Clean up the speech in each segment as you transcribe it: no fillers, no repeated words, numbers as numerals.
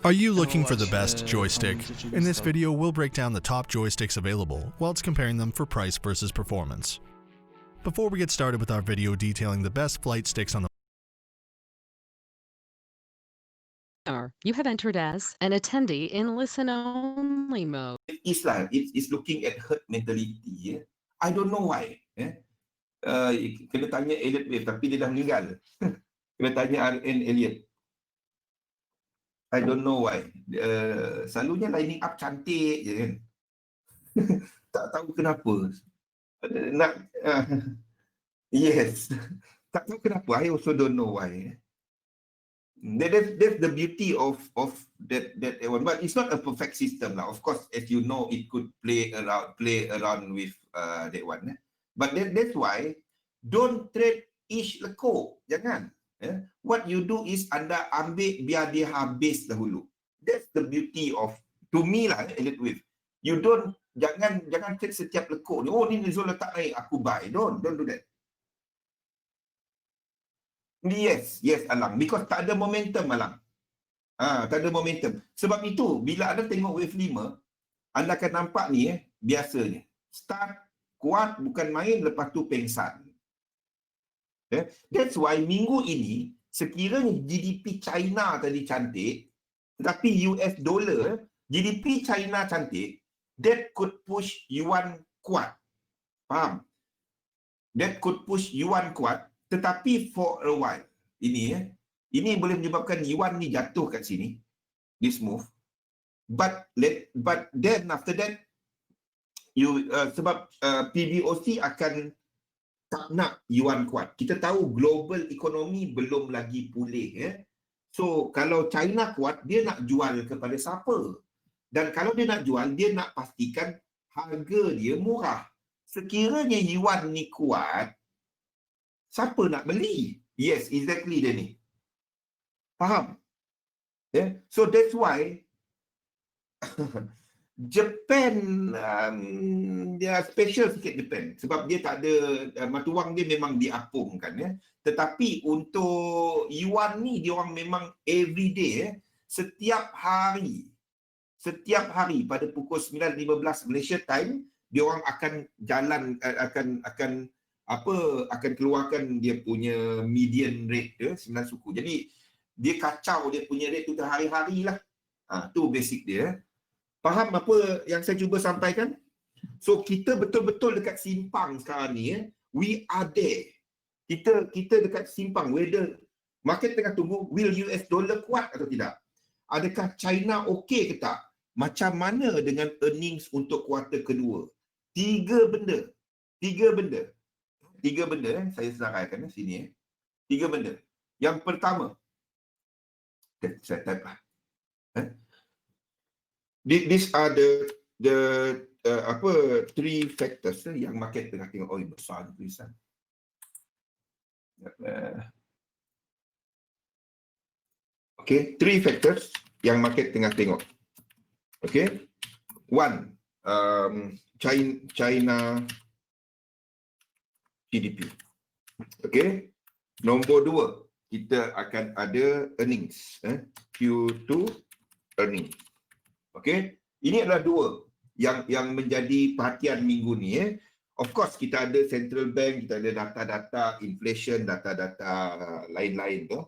Are you looking for the best joystick? In this video, we'll break down the top joysticks available, whilst comparing them for price versus performance. Before we get started with our video detailing the best flight sticks on the You have entered as an attendee in listen-only mode. It's looking at herd mentality. I don't know why. Kena tanya Elliot Wave, tapi dia dah meninggal. Kena tanya R.N. Elliot. I don't know why. Selalunya lining up cantik je kan. Tak tahu kenapa. Yes. Tak tahu kenapa. I also don't know why. That's the beauty of that one. But it's not a perfect system lah. Of course, as you know, it could play around with that one. But that's why don't trade each lekuk. Jangan. What you do is anda ambil biar dia habis dahulu. That's the beauty of, to me lah, Elliot Wave. You don't, jangan trade setiap lekuk ni. Oh, ni Zul letak naik, aku buy. Don't do that. Yes, Alang. Because tak ada momentum, Alang. Tak ada momentum. Sebab itu, bila anda tengok wave 5, anda akan nampak ni, biasanya. Start kuat, bukan main, lepas tu pengsan. That's why minggu ini, sekiranya GDP China tadi cantik, tetapi US dollar, GDP China cantik, that could push yuan kuat. Faham? That could push yuan kuat. Tetapi for a while, ini boleh menyebabkan yuan ni jatuh kat sini, this move. But then after that, sebab PBOC akan tak nak yuan kuat. Kita tahu global ekonomi belum lagi pulih. So kalau China kuat, dia nak jual kepada siapa? Dan kalau dia nak jual, dia nak pastikan harga dia murah. Sekiranya yuan ni kuat, siapa nak beli? Yes, exactly dia ni. Faham? So that's why Japan, dia special sikit Japan. Sebab dia tak ada, mata wang dia memang diapungkan. Tetapi untuk yuan ni, dia orang memang everyday, setiap hari pada pukul 9.15 Malaysia time, dia orang akan jalan, akan keluarkan dia punya median rate dia 9 suku. Jadi dia kacau dia punya rate tu hari-hari lah. Tu basic dia. Faham apa yang saya cuba sampaikan? So kita betul-betul dekat simpang sekarang ni. We are there. Kita dekat simpang. Whether market tengah tunggu, will US dollar kuat atau tidak? Adakah China okey ke tak? Macam mana dengan earnings untuk kuartal kedua? Tiga benda saya senaraikan sini. Tiga benda. Yang pertama, saya type lah. These are the three factors yang market tengah tengok. Oh, besar tulisan. Okay, three factors yang market tengah tengok. Okay, one, China GDP. Okay, nombor dua, kita akan ada earnings, Q2 earnings. Okay, ini adalah dua yang menjadi perhatian minggu ni. Of course, kita ada central bank, kita ada data-data inflation, data-data lain-lain tu.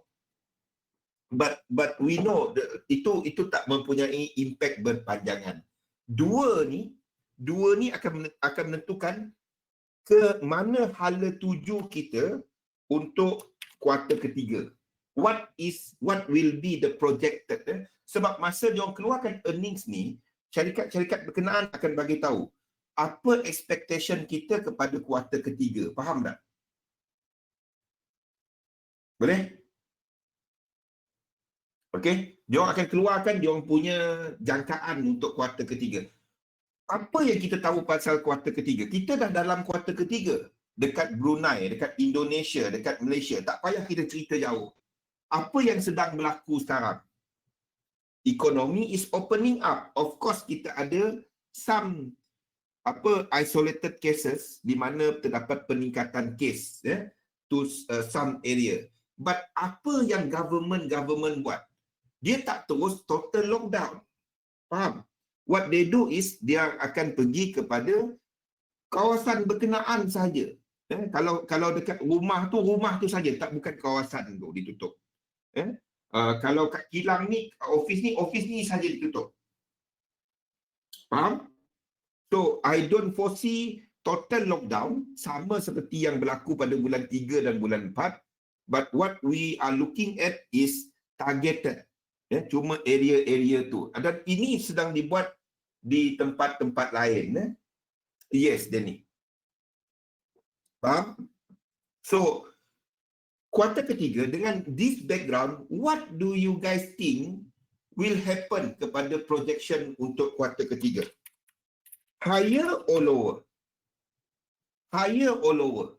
But we know itu tak mempunyai impact berpanjangan. Dua ni akan menentukan ke mana hala tuju kita untuk kuartal ketiga. What will be the projected? Sebab masa dia orang keluarkan earnings ni, syarikat-syarikat berkenaan akan bagi tahu apa expectation kita kepada kuartal ketiga. Faham tak? Boleh? Okey, dia orang akan keluarkan dia orang punya jangkaan untuk kuartal ketiga. Apa yang kita tahu pasal kuartal ketiga? Kita dah dalam kuartal ketiga dekat Brunei, dekat Indonesia, dekat Malaysia. Tak payah kita cerita jauh. Apa yang sedang berlaku sekarang? Economy is opening up. Of course, kita ada some isolated cases di mana terdapat peningkatan kes to some area. But apa yang government buat? Dia tak terus total lockdown. Faham? What they do is dia akan pergi kepada kawasan berkenaan sahaja. Kalau dekat rumah tu saja, tak bukan kawasan tu ditutup. Kalau kat kilang ni, office ni saja ditutup. Faham? So, I don't foresee total lockdown sama seperti yang berlaku pada bulan 3 dan bulan 4. But what we are looking at is targeted. Cuma area-area tu. Dan ini sedang dibuat di tempat-tempat lain. Yes, Danny. Faham? So, kuartal ketiga dengan this background, what do you guys think will happen kepada projection untuk kuartal ketiga? Higher or lower? Higher or lower?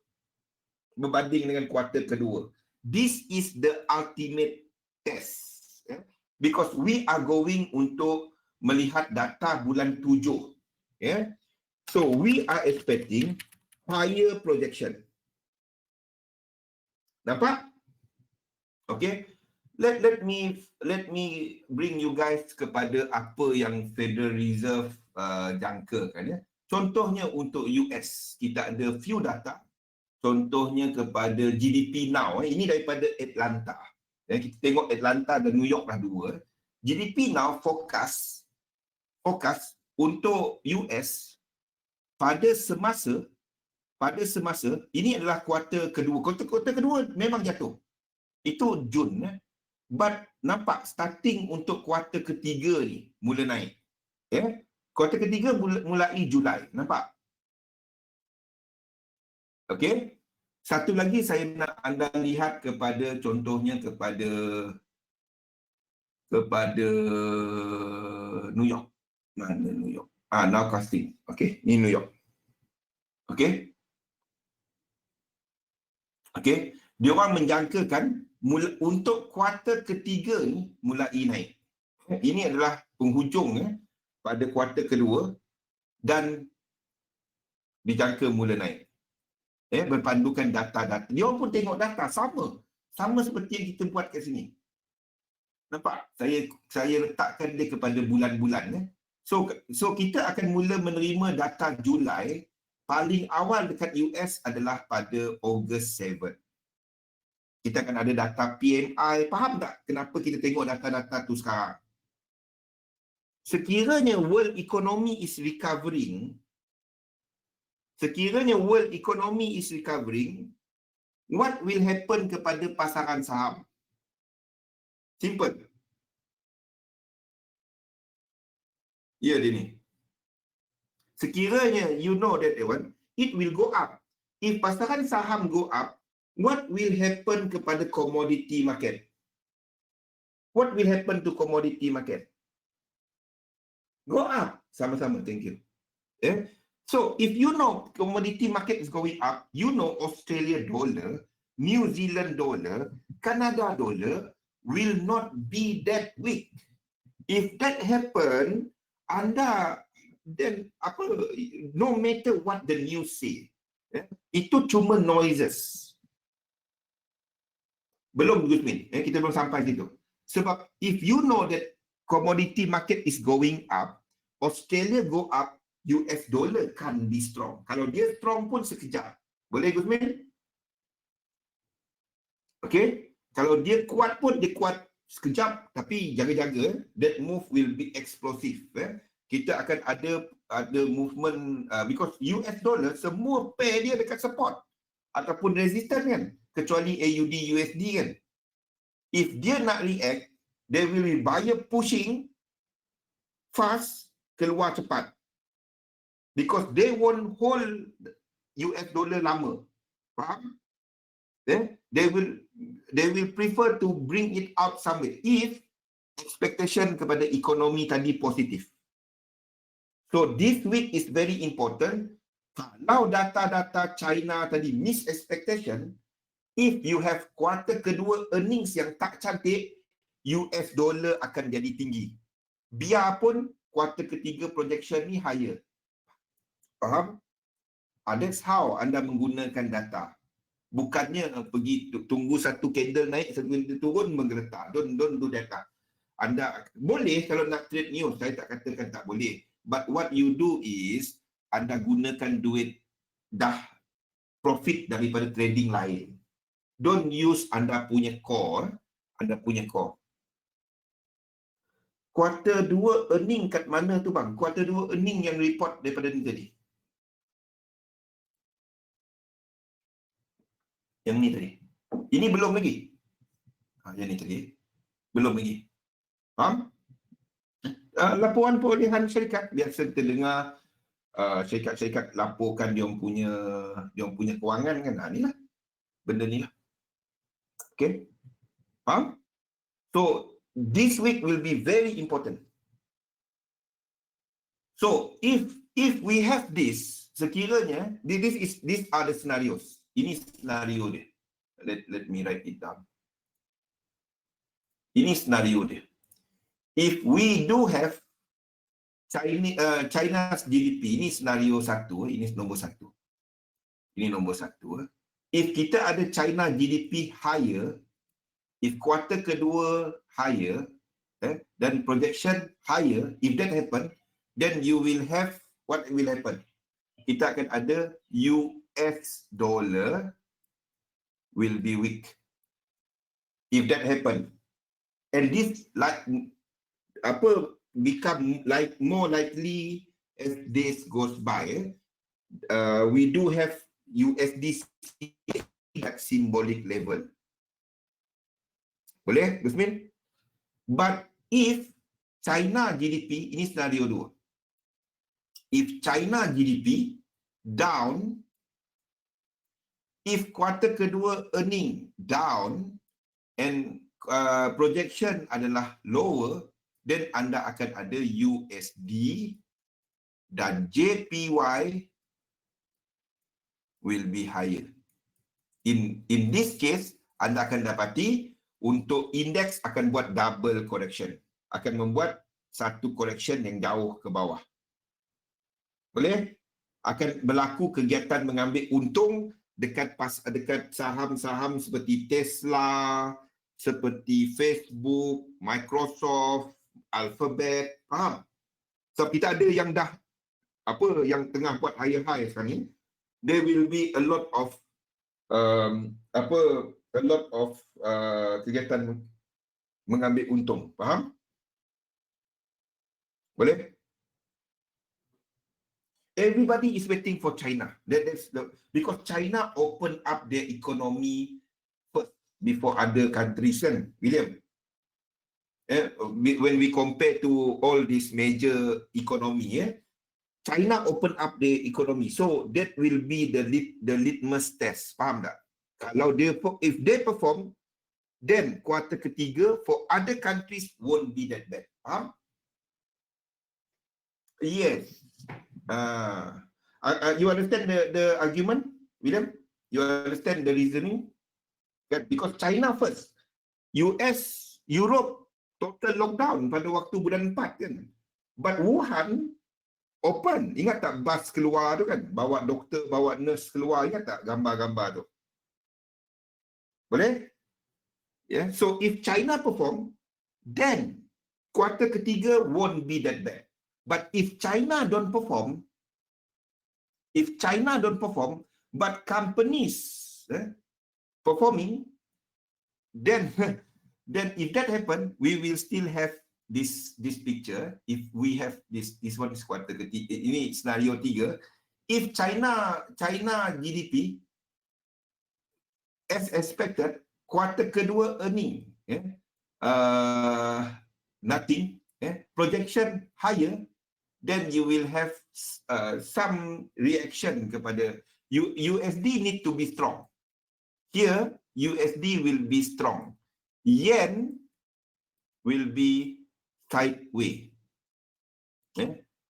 Berbanding dengan kuartal kedua. This is the ultimate test. Because we are going untuk melihat data bulan 7. So, we are expecting higher projection. Nampak? Okay. Let me bring you guys kepada apa yang Federal Reserve jangkakan. Contohnya untuk US, kita ada few data. Contohnya kepada GDP now. Ini daripada Atlanta. Kita tengok Atlanta dan New York lah dua. GDP now forecast untuk US pada semasa ini adalah kuartal kedua. Kuartal kedua memang jatuh. Itu Jun. But nampak starting untuk kuartal ketiga ni mula naik. Kuartal ketiga mulai Julai. Nampak? Okey. Satu lagi saya nak anda lihat kepada contohnya kepada New York. Mana New York? Nowcasting. Okey, ni New York. Okey. Okey, dia orang menjangkakan untuk kuartal ketiga ni mulai naik. Ini adalah penghujung pada kuartal kedua dan dijangka mula naik. Berpandukan data-data. Dia orang pun tengok data sama seperti yang kita buat kat sini. Nampak? Saya letakkan dia kepada bulan-bulan. So kita akan mula menerima data Julai. Paling awal dekat US adalah pada Ogos 7. Kita akan ada data PMI. Faham tak kenapa kita tengok data-data tu sekarang? Sekiranya world economy is recovering, what will happen kepada pasaran saham? Simple. Ya, dia ni. Sekiranya you know that one, it will go up. If pasaran saham go up, what will happen kepada commodity market? What will happen to commodity market? Go up. Sama-sama, thank you. So, if you know commodity market is going up, you know Australia dollar, New Zealand dollar, Canada dollar will not be that weak. If that happen, anda then no matter what the news say, itu cuma noises. Belum Gusmin, kita belum sampai situ. Sebab if you know that commodity market is going up, Australia go up, US dollar can be strong. Kalau dia strong pun sekejap. Boleh Gusmin? Okay. Kalau dia kuat pun dia kuat sekejap, tapi jaga-jaga, that move will be explosive. Kita akan ada movement because US dollar semua pair dia dekat support ataupun resistance kan, kecuali AUD USD kan. If dia nak react, there will be buyer pushing fast keluar cepat because they won't hold US dollar lama. Faham? They will prefer to bring it out somewhere if expectation kepada ekonomi tadi positif. So this week is very important. Kalau data-data China tadi miss expectation, if you have kuartal kedua earnings yang tak cantik, US dollar akan jadi tinggi. Biarpun kuartal ketiga projection ni higher. Faham? That's how anda menggunakan data. Bukannya pergi tunggu satu candle naik, satu candle turun, menggeletar. Don't do that. anda boleh kalau nak trade news, saya tak katakan tak boleh. But what you do is, anda gunakan duit dah profit daripada trading lain. Don't use anda punya core, Kuarter 2 earning kat mana tu bang? Kuarter 2 earning yang report daripada ni tadi. Yang ni tadi. Ini belum lagi. Yang ni tadi. Belum lagi. Faham? Laporan perolehan syarikat. Biasa kita dengar syarikat-syarikat laporkan dia punya kewangan kan. Ni lah. Benda ni lah. Okay? Faham? So, this week will be very important. So, if we have this, sekiranya, these are the scenarios. Ini senario dia. Let me write it down. Ini senario dia. If we do have China's GDP, ini senario 1, ini nombor 1. Ini nombor 1. If kita ada China GDP higher, if kuarter kedua higher, dan projection higher, if that happen, then you will have, what will happen? Kita akan ada US dollar will be weak. If that happen. And this become more likely as days goes by. We do have USD at symbolic level. Boleh, Gusmin? But if China GDP, ini senario 2. If China GDP down, if kuarter kedua earning down, and projection adalah lower, then anda akan ada USD dan JPY will be higher. In this case, anda akan dapati untuk indeks akan buat double correction. Akan membuat satu correction yang jauh ke bawah. Boleh? Akan berlaku kegiatan mengambil untung dekat saham-saham seperti Tesla, seperti Facebook, Microsoft, Alphabet. Faham? So kita ada yang dah yang tengah buat high sekarang ni. There will be a lot of kegiatan mengambil untung. Faham? Boleh? Everybody is waiting for China. Because China open up their economy first before other countries, kan, William? When we compare to all these major economy, China open up their economy. So that will be the litmus test. Faham tak? Kalau if they perform, then kuarter ketiga for other countries won't be that bad. Faham? Yes. You understand the argument, William? You understand the reasoning? Because China first, US, Europe total lockdown pada waktu bulan 4 kan. But Wuhan open. Ingat tak bus keluar tu kan? Bawa doktor, bawa nurse keluar. Ingat tak gambar-gambar tu? Boleh? Yeah. So if China perform, then kuarter ketiga won't be that bad. But if China don't perform, but companies performing, then if that happen, we will still have this picture. If we have this one is kuarter ketiga, ini senario 3. If China GDP as expected, kuarter kedua earning nothing, projection higher, then you will have some reaction kepada USD need to be strong. Here, USD will be strong. Yen will be sideways.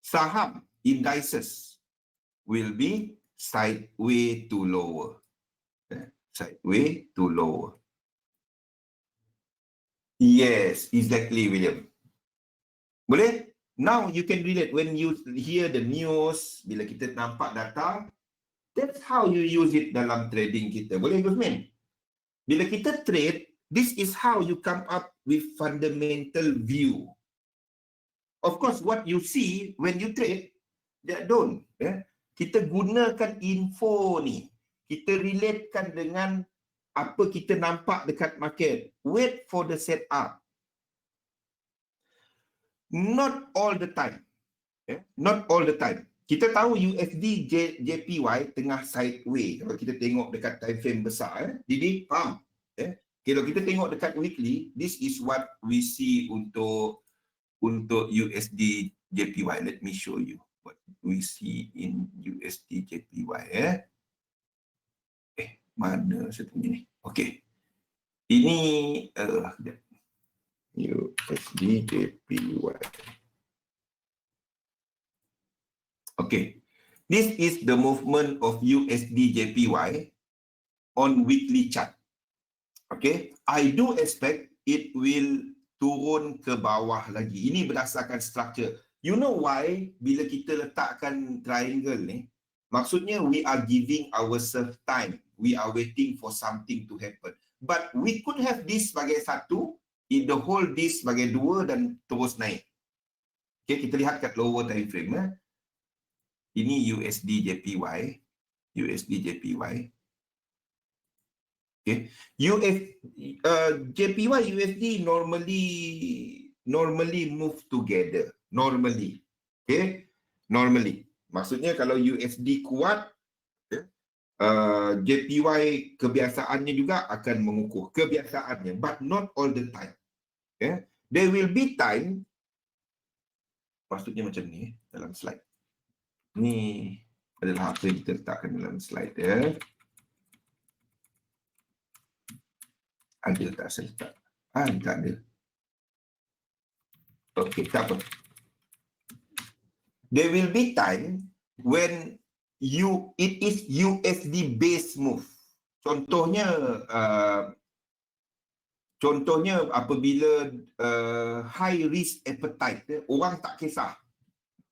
Saham indices will be sideways to lower. Sideways to lower. Yes, exactly, William. Boleh? Now you can relate when you hear the news, bila kita nampak data, that's how you use it dalam trading kita. Boleh, Gusmin? Bila kita trade, This is how you come up with fundamental view. Of course, what you see when you trade, that don't. Kita gunakan info ni. Kita relatekan dengan apa kita nampak dekat market. Wait for the setup. Not all the time. Not all the time. Kita tahu USD JPY tengah sideways. Kalau kita tengok dekat time frame besar, Didi, faham? Kalau kita tengok dekat weekly, this is what we see untuk USD JPY. Let me show you what we see in USD JPY. Mana saya punya ni? Okay. Ini USD JPY. Okay. This is the movement of USD JPY on weekly chart. Okay. I do expect it will turun ke bawah lagi. Ini berdasarkan structure. You know why bila kita letakkan triangle ni? Maksudnya we are giving ourselves time. We are waiting for something to happen. But we could have this sebagai satu, the whole this sebagai dua dan terus naik. Okay, kita lihat kat lower time frame. Ini USD JPY. USD JPY. Okay. JPY USD normally move together. Normally. Okay. Normally. Maksudnya kalau USD kuat, JPY kebiasaannya juga akan mengukuh. Kebiasaannya. But not all the time. Okay. There will be time. Maksudnya macam ni dalam slide. Ni adalah apa yang kita letakkan dalam slide. Ada tak saya letak? Tak ada. Okey, tak apa. There will be time when it is USD based move. Contohnya apabila high risk appetite, orang tak kisah.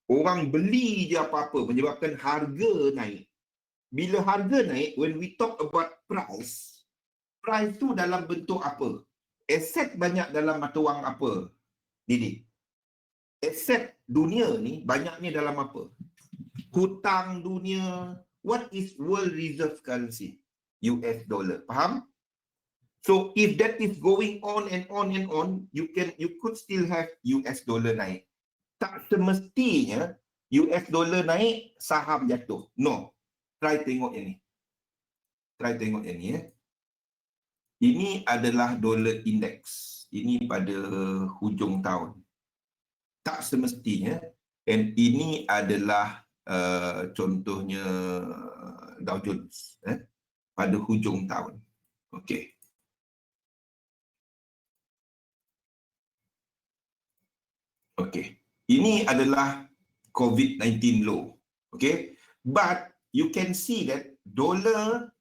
Orang beli je apa-apa menyebabkan harga naik. Bila harga naik, when we talk about price tu dalam bentuk apa? Aset banyak dalam mata wang apa? Didi. Aset dunia ni banyaknya dalam apa? Hutang dunia. What is world reserve currency? US dollar. Faham? So if that is going on and on and on, you could still have US dollar naik. Tak semestinya US dollar naik, saham jatuh. No. Try tengok yang ni. Try tengok yang ni. Ini adalah dollar index. Ini pada hujung tahun. Tak semestinya. And ini adalah contohnya Dow Jones. Pada hujung tahun. Okay. Okay. Ini adalah COVID-19 low. Okay. But you can see that dollar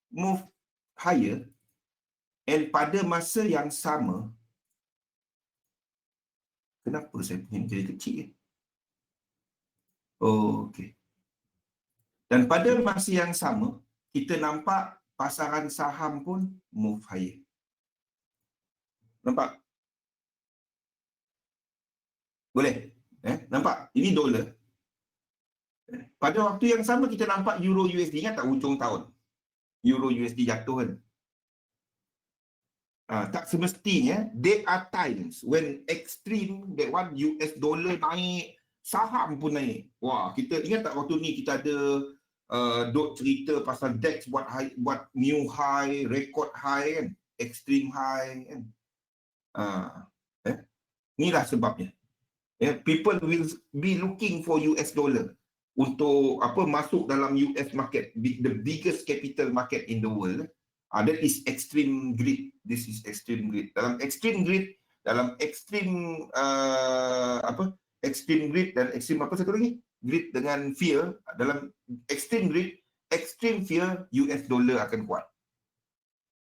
move higher and pada masa yang sama, kenapa saya punya jadi kecil? Oh, okay. Dan pada masa yang sama, kita nampak pasaran saham pun move higher. Nampak? Boleh? Nampak? Ini dolar. Pada waktu yang sama kita nampak Euro USD. Ingat tak hujung tahun? Euro USD jatuh kan? Tak semestinya. There are times when extreme, that one US dollar naik, saham pun naik. Wah, kita ingat tak waktu ni kita ada dok cerita pasal DAX buat new high, record high kan? Extreme high kan? Inilah sebabnya. People will be looking for US dollar untuk masuk dalam US market, the biggest capital market in the world. That is extreme greed. This is extreme greed. Dalam extreme greed, extreme greed dan extreme apa satu lagi? Greed dengan fear. Dalam extreme greed, extreme fear, US dollar akan kuat.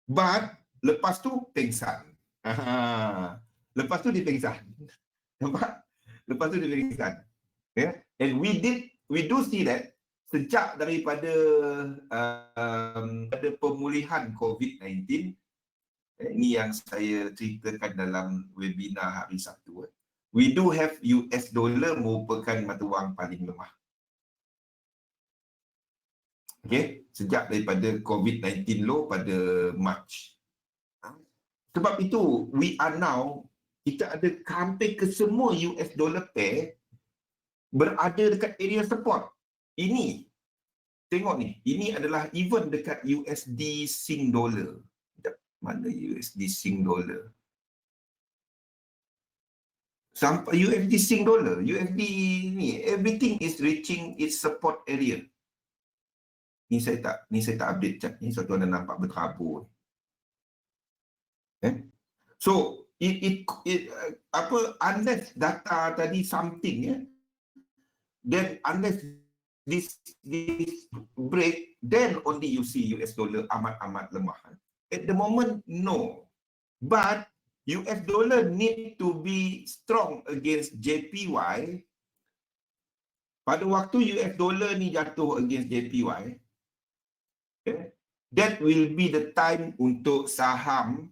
But lepas tu pengsan. Lepas tu dia pengsan. Nampak? Lepas tu dia pengsan. And we do see that sejak daripada pemulihan COVID-19, Ini yang saya ceritakan dalam webinar hari Sabtu. We do have US dollar merupakan mata wang paling lemah. Okay, sejak daripada COVID-19 low pada March. Sebab itu, kita ada hampir ke semua US dollar pair berada dekat area support. Ini, tengok ni, ini adalah even dekat USD Sing dollar. Mana USD Sing dollar? Sampai USD Sing dollar, USD ni, everything is reaching its support area. Ni saya tak update chat ni, satu anda nampak berterabur. So unless data tadi something, then unless this break, then only you see US dollar amat lemah. At the moment, no. But US dollar need to be strong against JPY. Pada waktu US dollar ni jatuh against JPY, that will be the time untuk saham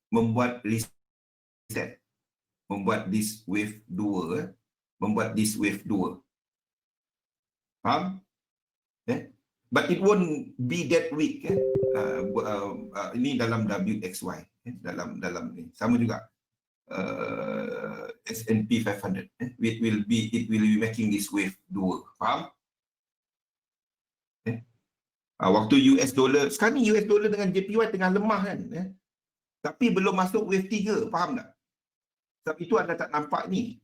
membuat reset, membuat this wave 2, Faham? But it won't be that weak. Ini dalam WXY, dalam ni sama juga. S&P 500, it will be making this wave 2. Faham? Waktu US dollar, sekarang ni US dollar dengan JPY tengah lemah kan, tapi belum masuk wave 3, faham tak? Sebab itu anda tak nampak ni.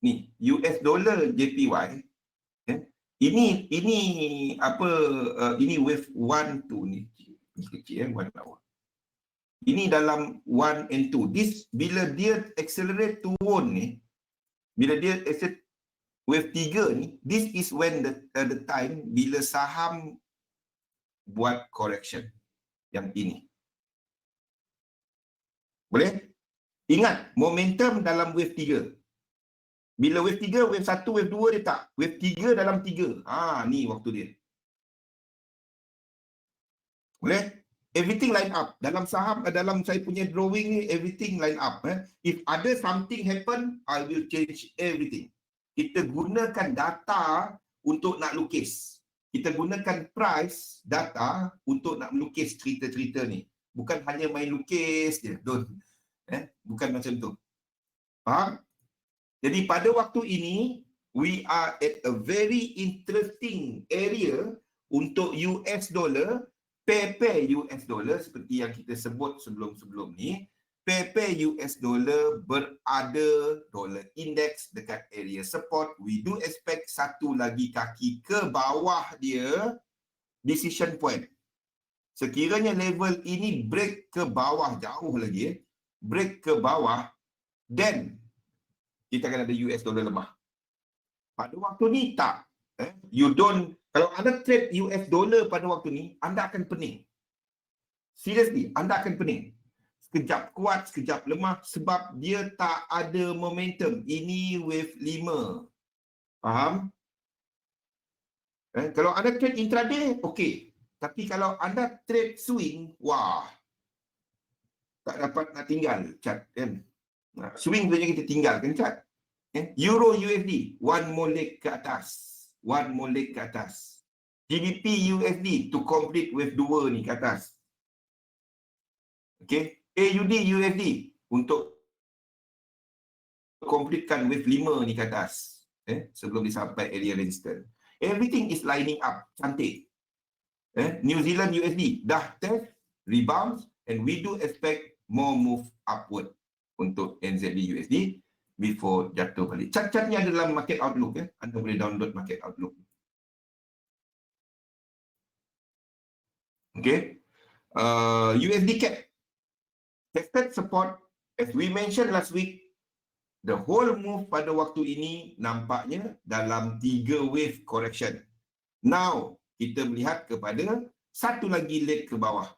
Ni US dollar JPY, ini wave 1 tu ni kecil, 1 hour. Ini dalam 1 and 2. This bila dia accelerate turun ni, bila dia accelerate wave 3 ni, this is when the time bila saham buat correction yang ini. Boleh? Ingat, momentum dalam wave 3. Bila wave 3, wave 1, wave 2 dia tak. Wave 3 dalam 3. Ni waktu dia. Boleh? Everything line up. Dalam saham, dalam saya punya drawing ni, everything line up. If ada something happen, I will change everything. Kita gunakan data untuk nak lukis. Kita gunakan price data untuk nak melukis cerita-cerita ni. Bukan hanya main lukis je. Bukan macam tu. Faham? Jadi pada waktu ini, we are at a very interesting area untuk US dollar, pair US dollar seperti yang kita sebut sebelum-sebelum ni. Pair US dollar berada dollar index dekat area support. We do expect satu lagi kaki ke bawah dia, decision point. Sekiranya level ini break ke bawah jauh lagi, break ke bawah, then kita akan ada US dollar lemah. Pada waktu ni tak. Kalau anda trade US dollar pada waktu ni, anda akan pening. Seriously, anda akan pening. Sekejap kuat, sekejap lemah sebab dia tak ada momentum. Ini wave 5. Faham? Kalau anda trade intraday, okey. Tapi kalau anda trade swing, wah. Tak dapat nak tinggal chart kan. Swing tu je kita tinggalkan chart. Euro USD, one more leg ke atas. One more leg ke atas. GBP USD to complete wave 2 ni ke atas. Okey. AUD USD untuk completekan wave 5 ni ke atas. Sebelum dia sampai area resistance. Everything is lining up. Cantik. New Zealand USD dah test, rebound, and we do expect more move upward untuk NZD USD before jatuh balik. Cat-cat ni ada dalam market outlook. Anda boleh download market outlook. Okay. USD CAD tested support as we mentioned last week. The whole move pada waktu ini nampaknya dalam 3 wave correction. Now kita melihat kepada satu lagi leg ke bawah.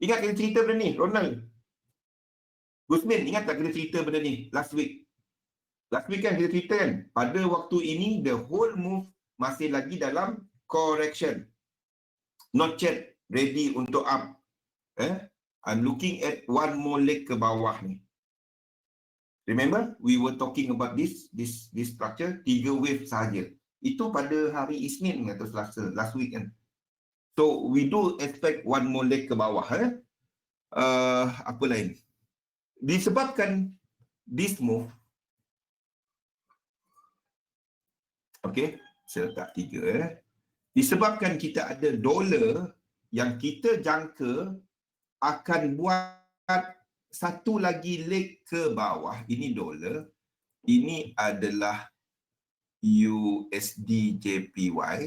Ingat kita cerita benda ni, Ronald? Gusmin, ingat tak kita cerita benda ni last week? Last week kan kita cerita kan, pada waktu ini the whole move masih lagi dalam correction. Not yet ready untuk up. I'm looking at one more leg ke bawah ni. Remember, we were talking about this structure, 3 wave sahaja. Itu pada hari Isnin atau Selasa, last week kan. So, we do expect one more leg ke bawah. Apa lain? Disebabkan this move, okay, saya letak 3. Disebabkan kita ada dolar yang kita jangka akan buat satu lagi leg ke bawah. Ini dolar. Ini adalah USD JPY.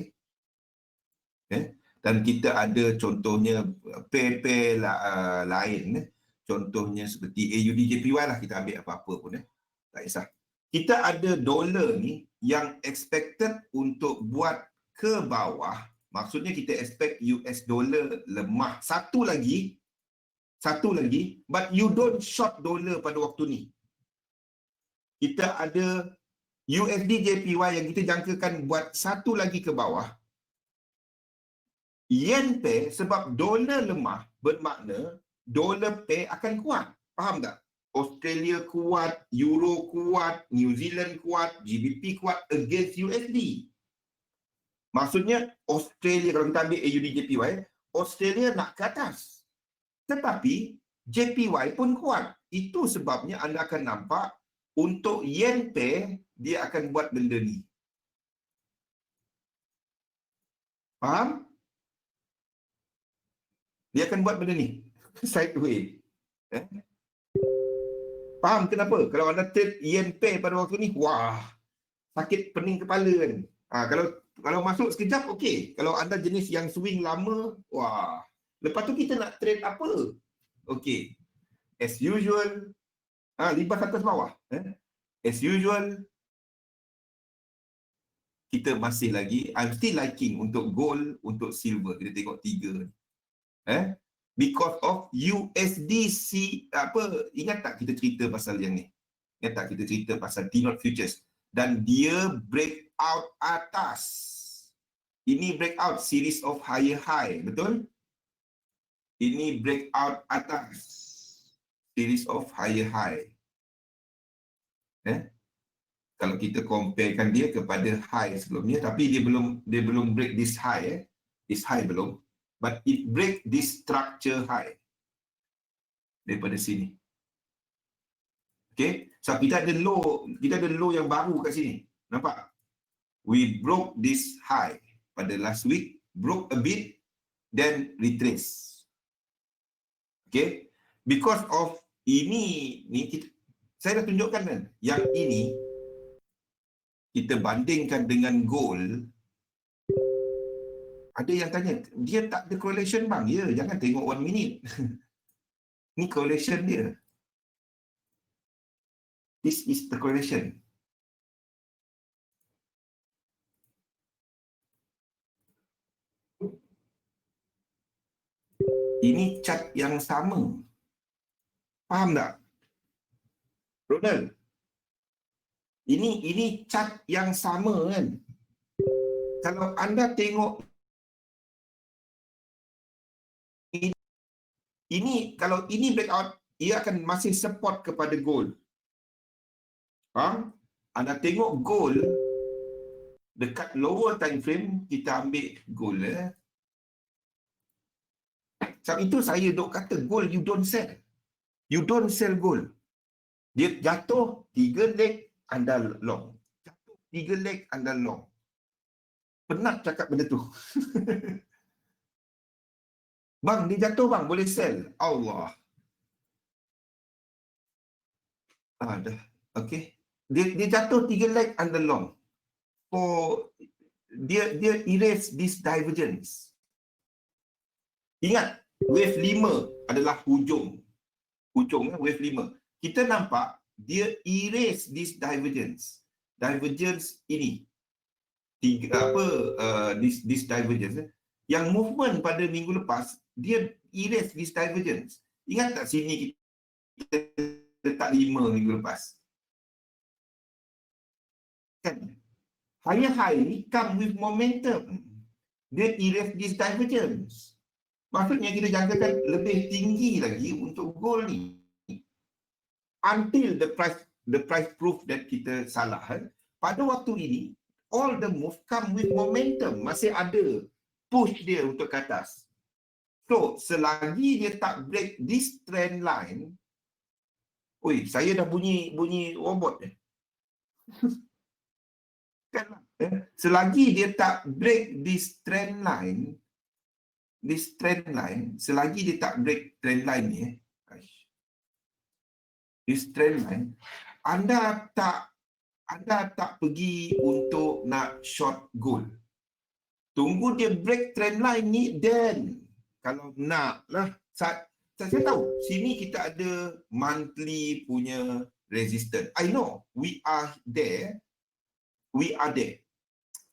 Dan kita ada contohnya pair-pair lain. Contohnya seperti AUD JPY lah. Kita ambil apa-apa pun. Tak kisah. Kita ada dolar ni yang expected untuk buat ke bawah. Maksudnya kita expect US dollar lemah. Satu lagi, but you don't short dollar pada waktu ni. Kita ada USD JPY yang kita jangkakan buat satu lagi ke bawah. Yen pair sebab dolar lemah bermakna dolar pair akan kuat. Faham tak? Australia kuat, Euro kuat, New Zealand kuat, GBP kuat against USD. Maksudnya Australia, kalau kita ambil AUD JPY, Australia nak ke atas. Tetapi JPY pun kuat. Itu sebabnya anda akan nampak untuk yen pair dia akan buat benda ni. Faham? Dia akan buat benda ni. Sideways. Faham kenapa? Kalau anda trade yen pair pada waktu ni, wah, sakit pening kepala kan. Kalau masuk sekejap, okey. Kalau anda jenis yang swing lama, wah. Lepas tu kita nak trade apa? Okey. As usual, libas atas bawah. As usual, kita masih lagi, I'm still liking untuk gold, untuk silver. Kita tengok 3. Because of USDC, ingat tak kita cerita pasal yang ni? Ingat tak kita cerita pasal T-Note Futures? Dan dia break out atas. Ini breakout series of higher high, betul? Ini breakout atas series of higher high. Kalau kita comparekan dia kepada high sebelumnya, tapi dia belum break this high. This high belum, but it break this structure high daripada sini. Okay, so kita ada low yang baru kat sini. Nampak? We broke this high pada last week, broke a bit, then retrace. Okay, because of ini saya dah tunjukkan kan, yang ini kita bandingkan dengan gold. Ada yang tanya, dia tak ada correlation bang? Ya, jangan tengok 1 minute. Ni correlation dia. This is the correlation. Ini chart yang sama. Faham tak? Ronald, ini chart yang sama kan? Kalau anda tengok ini, kalau ini breakout, ia akan masih support kepada gold. Faham? Anda tengok gold dekat lower time frame, kita ambil gold. Sebab itu saya duk kata gold you don't sell. You don't sell gold. Dia jatuh 3 leg anda long. Jatuh 3 leg anda long. Penat cakap benda tu. Bang, dia jatuh bang, boleh sell. Allah. Dah. Okey. Dia jatuh 3 leg anda long. Dia erase this divergence. Ingat, wave 5 adalah hujung. Wave 5. Kita nampak dia erase this divergence. Divergence ini. This divergence. Yang movement pada minggu lepas, dia erase this divergence. Ingat tak sini kita letak 5 minggu lepas? Kan? Higher high ni come with momentum. Dia erase this divergence. Maksudnya kita jangkakan lebih tinggi lagi untuk gold ni. Until the price proof that kita salah. Pada waktu ini, all the move come with momentum. Masih ada push dia untuk ke atas. So, selagi dia tak break this trend line, saya dah bunyi robot ni. Kan? Selagi dia tak break this trend line, selagi dia tak break trend line ni, this trend line, anda tak pergi untuk nak short gold. Tunggu dia break trend line ni, then kalau nak lah, saya tahu sini kita ada monthly punya resistance. I know we are there.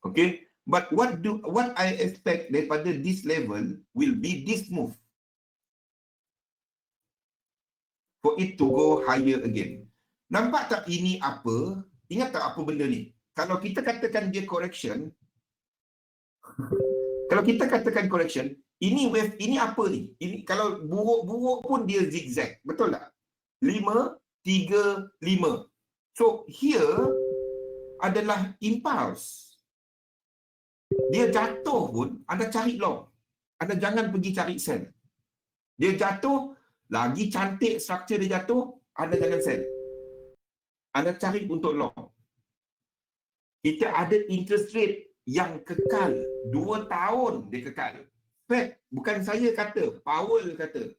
Okay, but what I expect daripada this level will be this move for it to go higher again. Nampak tak ini apa? Ingat tak apa benda ni? Kalau kita katakan dia correction, ini wave, ini apa ni? Ini kalau buruk pun dia zigzag, betul tak? 5, 3, 5. So here adalah impulse. Dia jatuh pun, anda cari long. Anda jangan pergi cari sell. Dia jatuh, lagi cantik struktur dia jatuh, anda jangan sell. Anda cari untuk long. Kita ada interest rate yang kekal. 2 tahun dia kekal. Fed, bukan saya kata, Powell kata.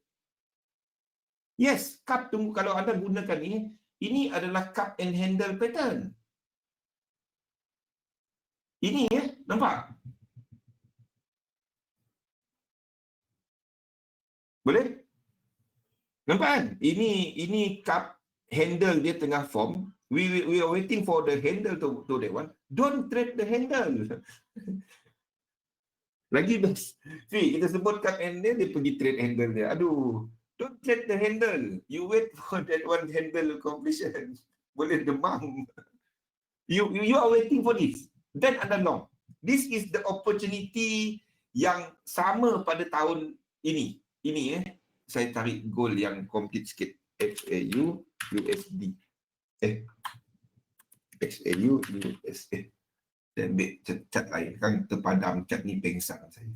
Yes, cup tunggu, kalau anda gunakan ini adalah cup and handle pattern. Ini nampak? Boleh? Nampak kan? Ini cup handle dia tengah form. We are waiting for the handle to that one. Don't trade the handle. Lagi best. See, kita sebut cup handle, dia pergi trade handle dia. Aduh, don't trade the handle. You wait for that one handle completion. Boleh demam. You are waiting for this. Then anda long. This is the opportunity yang sama pada tahun ini. Saya tarik gold yang complete sikit. XAU USD. XAU USA. Dan ambil cat lain. Kan terpadam cat ni pengsang saya.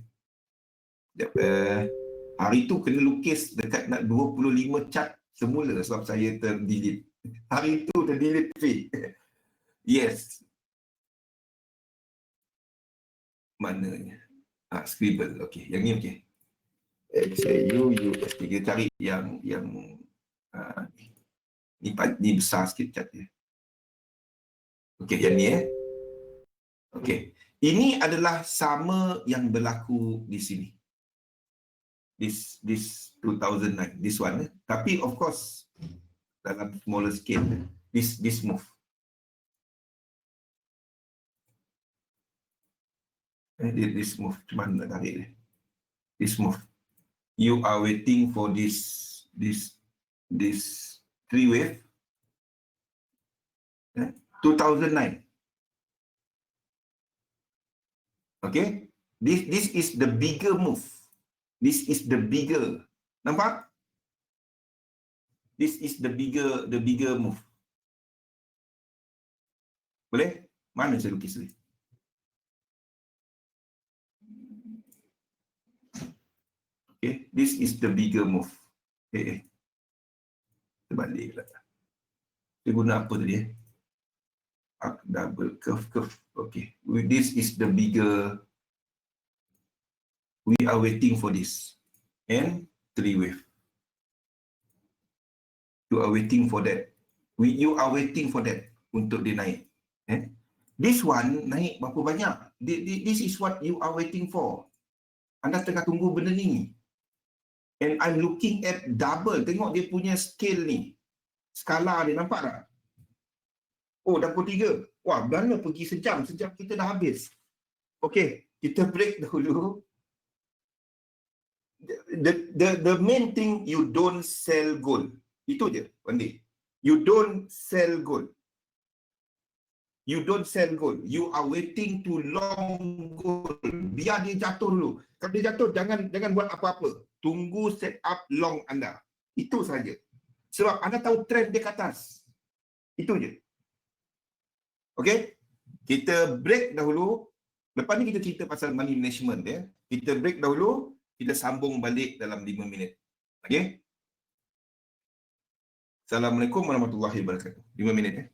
Hari tu kena lukis dekat nak 25 cat semula sebab saya terdelete. Hari tu terdelete feed. Yes. Mananya? Scribble. Okey, yang ni okey. XAU USD. Kita cari yang ni besar sikit cat dia. Okey, yang ni Okey. Ini adalah sama yang berlaku di sini. This 2009, this one. Tapi of course dalam smaller scale, this move. This move, cuman nak tarik dia. This move. You are waiting for this 3 wave. 2009. Okay, this is the bigger move. This is the bigger. Nampak? This is the bigger move. Boleh? Mana saya lukis ni? Okay, this is the bigger move. Terbalik lah. Saya guna apa tadi? Up, double, curve. Okay, this is the bigger. We are waiting for this. And 3 wave. You are waiting for that. You are waiting for that untuk dia naik. This one naik berapa banyak? This is what you are waiting for. Anda tengah tunggu benda ni. And I'm looking at double. Tengok dia punya scale ni. Skala dia, nampak tak? Oh, dah pukul 3. Wah, mana pergi sejam. Sejam kita dah habis. Okay, kita break dahulu. The main thing, you don't sell gold. Itu je, one day. You don't sell gold. You don't sell gold. You are waiting to long gold. Biar dia jatuh dulu. Kalau dia jatuh, jangan buat apa-apa. Tunggu set up long anda. Itu saja. Sebab anda tahu trend dia ke atas. Itu je. Okay? Kita break dahulu. Lepas ni kita cerita pasal money management ya. Kita break dahulu. Kita sambung balik dalam 5 minit. Okay? Assalamualaikum warahmatullahi wabarakatuh. 5 minit ya.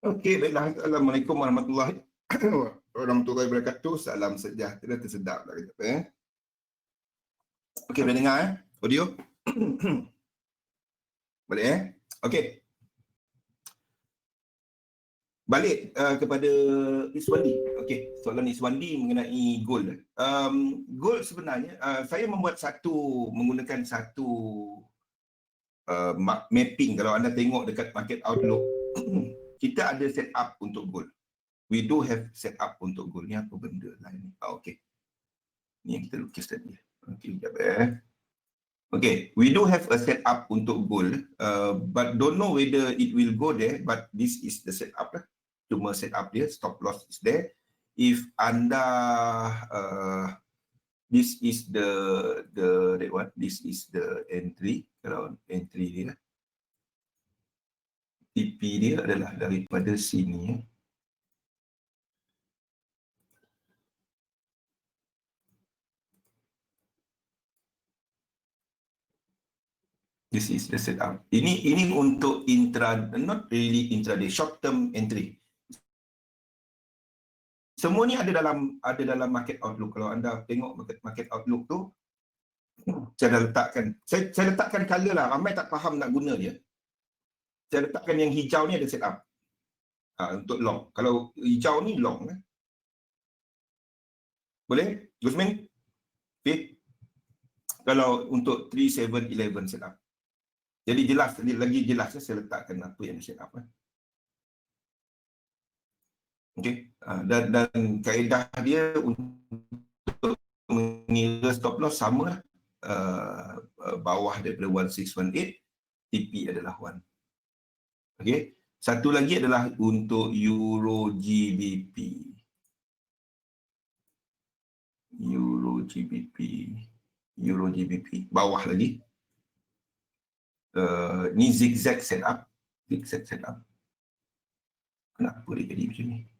Okey, baiklah. Assalamualaikum warahmatullahi wabarakatuh. Salam sejahtera, tersedap lah kita. Okey, boleh dengar audio? Boleh Okey. Balik kepada Iswandi. Okey, soalan Iswandi mengenai gold. Gold sebenarnya saya membuat menggunakan satu mapping. Kalau anda tengok dekat Market Outlook, kita ada set up untuk gold. We do have set up untuk gold. Ni apa benda lah ni? Okey. Ni yang kita lukis tadi. Okey, sekejap Okay, we do have a setup untuk gold, but don't know whether it will go there, but this is the setup lah. Cuma setup dia, stop loss is there. If anda, this is that one, this is the entry, kalau entry dia, TP dia adalah daripada sini. This is the setup. Ini untuk not really intraday, short term entry. Semua ni ada dalam market outlook. Kalau anda tengok market outlook tu, saya letakkan color lah. Ramai tak faham nak guna dia. Saya letakkan yang hijau ni ada setup. Untuk long. Kalau hijau ni long. Boleh? Gusmin? Okay. Kalau untuk 3711 setup. Jadi jelas, lagi jelas saya letakkan apa yang set up. Okey, dan kaedah dia untuk mengira stop loss sama lah. Bawah daripada 1618, TP adalah 1. Okey, satu lagi adalah untuk Euro GBP. Euro GBP bawah lagi. Ni zigzag setup. Kenapa dia jadi macam ni?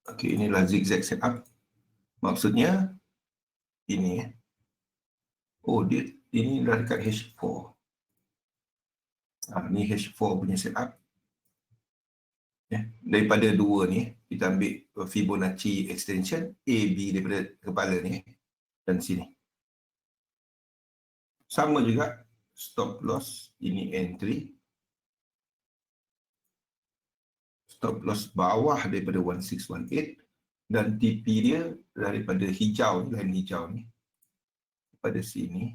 Okey, inilah zigzag setup. Maksudnya ini. Oh, dia ini dah dekat H4. Ni H4 punya setup. Daripada dua ni, kita ambil Fibonacci extension AB daripada kepala ni dan sini. Sama juga stop loss, ini entry. Stop loss bawah daripada 1618 dan TP dia daripada hijau, line hijau ni pada sini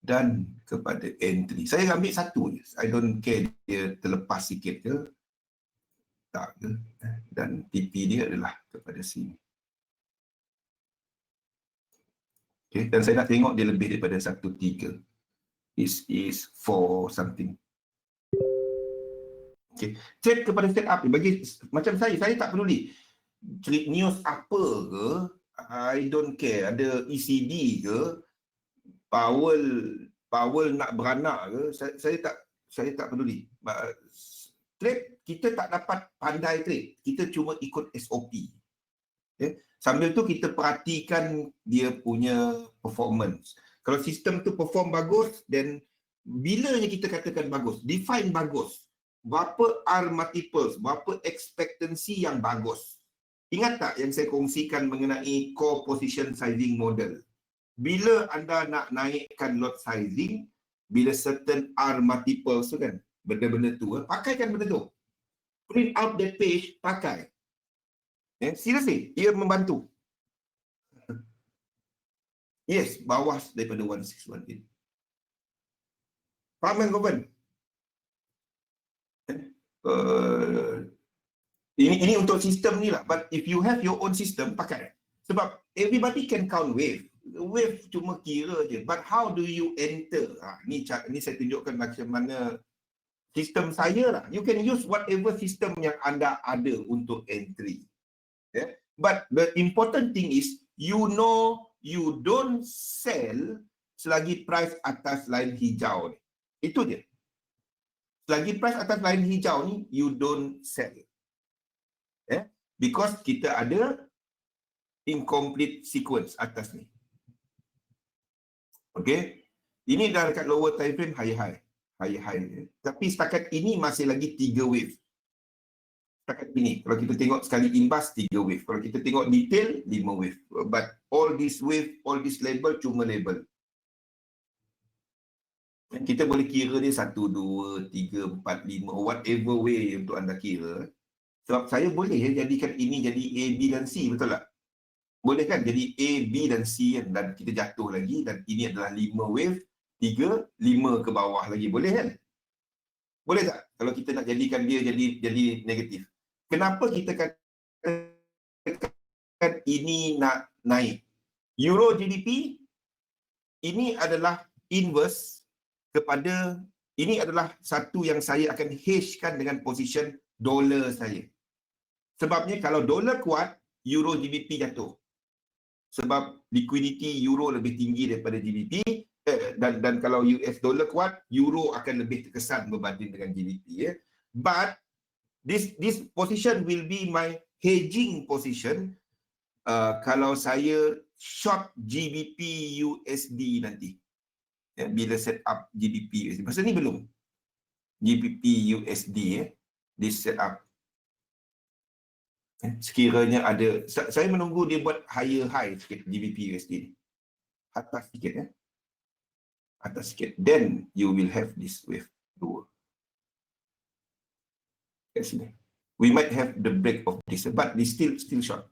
dan kepada entry. Saya ambil satu je. I don't care dia terlepas sikit ke tak ke. Dan TP dia adalah kepada sini. Okay, dan saya nak tengok dia lebih daripada 1.3. This is 4 something. Okay, trade kepada setup ni. Bagi macam saya tak peduli. Trade news apa ke, I don't care. Ada ECB ke, Powell nak beranak ke, saya tak peduli. Trade, kita tak dapat pandai trade. Kita cuma ikut SOP. Okay. Sambil tu kita perhatikan dia punya performance. Kalau sistem tu perform bagus, then bilanya kita katakan bagus, define bagus. Berapa R multiples, berapa expectancy yang bagus. Ingat tak yang saya kongsikan mengenai core position sizing model? Bila anda nak naikkan lot sizing, bila certain R multiples tu kan, benda-benda tu, pakaikan benda tu. Print out that page, pakai. Seriously, ia membantu. Yes, bawah daripada 1618. Faham kan korban? Ini untuk sistem ni lah. But if you have your own system, pakai. Sebab everybody can count wave. Wave cuma kira je. But how do you enter? Ni saya tunjukkan macam mana sistem saya lah. You can use whatever system yang anda ada untuk entry. Yeah? But the important thing is, you know you don't sell selagi price atas line hijau ni. Itu dia. Selagi price atas line hijau ni, you don't sell. Yeah? Because kita ada incomplete sequence atas ni. Okay. Ini dah dekat lower time frame, high. Tapi setakat ini masih lagi 3 wave. Setakat ini, kalau kita tengok sekali imbas 3 wave. Kalau kita tengok detail 5 wave. But all this wave, all this label cuma label. Kita boleh kira dia 1, 2, 3, 4, 5, whatever way untuk anda kira. Sebab saya boleh jadikan ini jadi A, B dan C, betul tak? Boleh kan? Jadi A, B dan C kan? Dan kita jatuh lagi dan ini adalah 5 wave, 3, 5 ke bawah lagi. Boleh kan? Boleh tak? Kalau kita nak jadikan dia jadi negatif. Kenapa kita katakan ini nak naik? Euro GBP ini adalah inverse kepada, ini adalah satu yang saya akan hedgekan dengan position dolar saya. Sebabnya kalau dolar kuat, Euro GBP jatuh. Sebab liquidity Euro lebih tinggi daripada GBP, dan kalau US dollar kuat, Euro akan lebih terkesan berbanding dengan GBP. Ya. But this position will be my hedging position kalau saya short GBP USD nanti. Ya, bila set up GBP USD. Masa ni belum. GBP USD this set up. Sekiranya ada, saya menunggu dia buat higher high sikit GBP USD ni. Atas sikit ya. Atas sikit. Then you will have this wave 2. Kat sini. We might have the break of this, but this still short.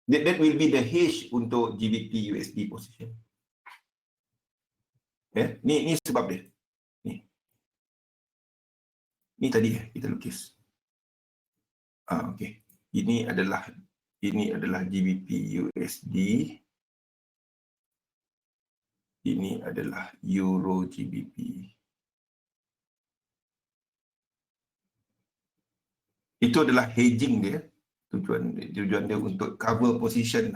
That will be the hedge untuk GBP USD position. Ya, ni sebab dia. Ni tadi kita lukis. Okey. Ini adalah GBP USD. Ini adalah Euro GBP. Itu adalah hedging dia. Tujuan dia untuk cover position.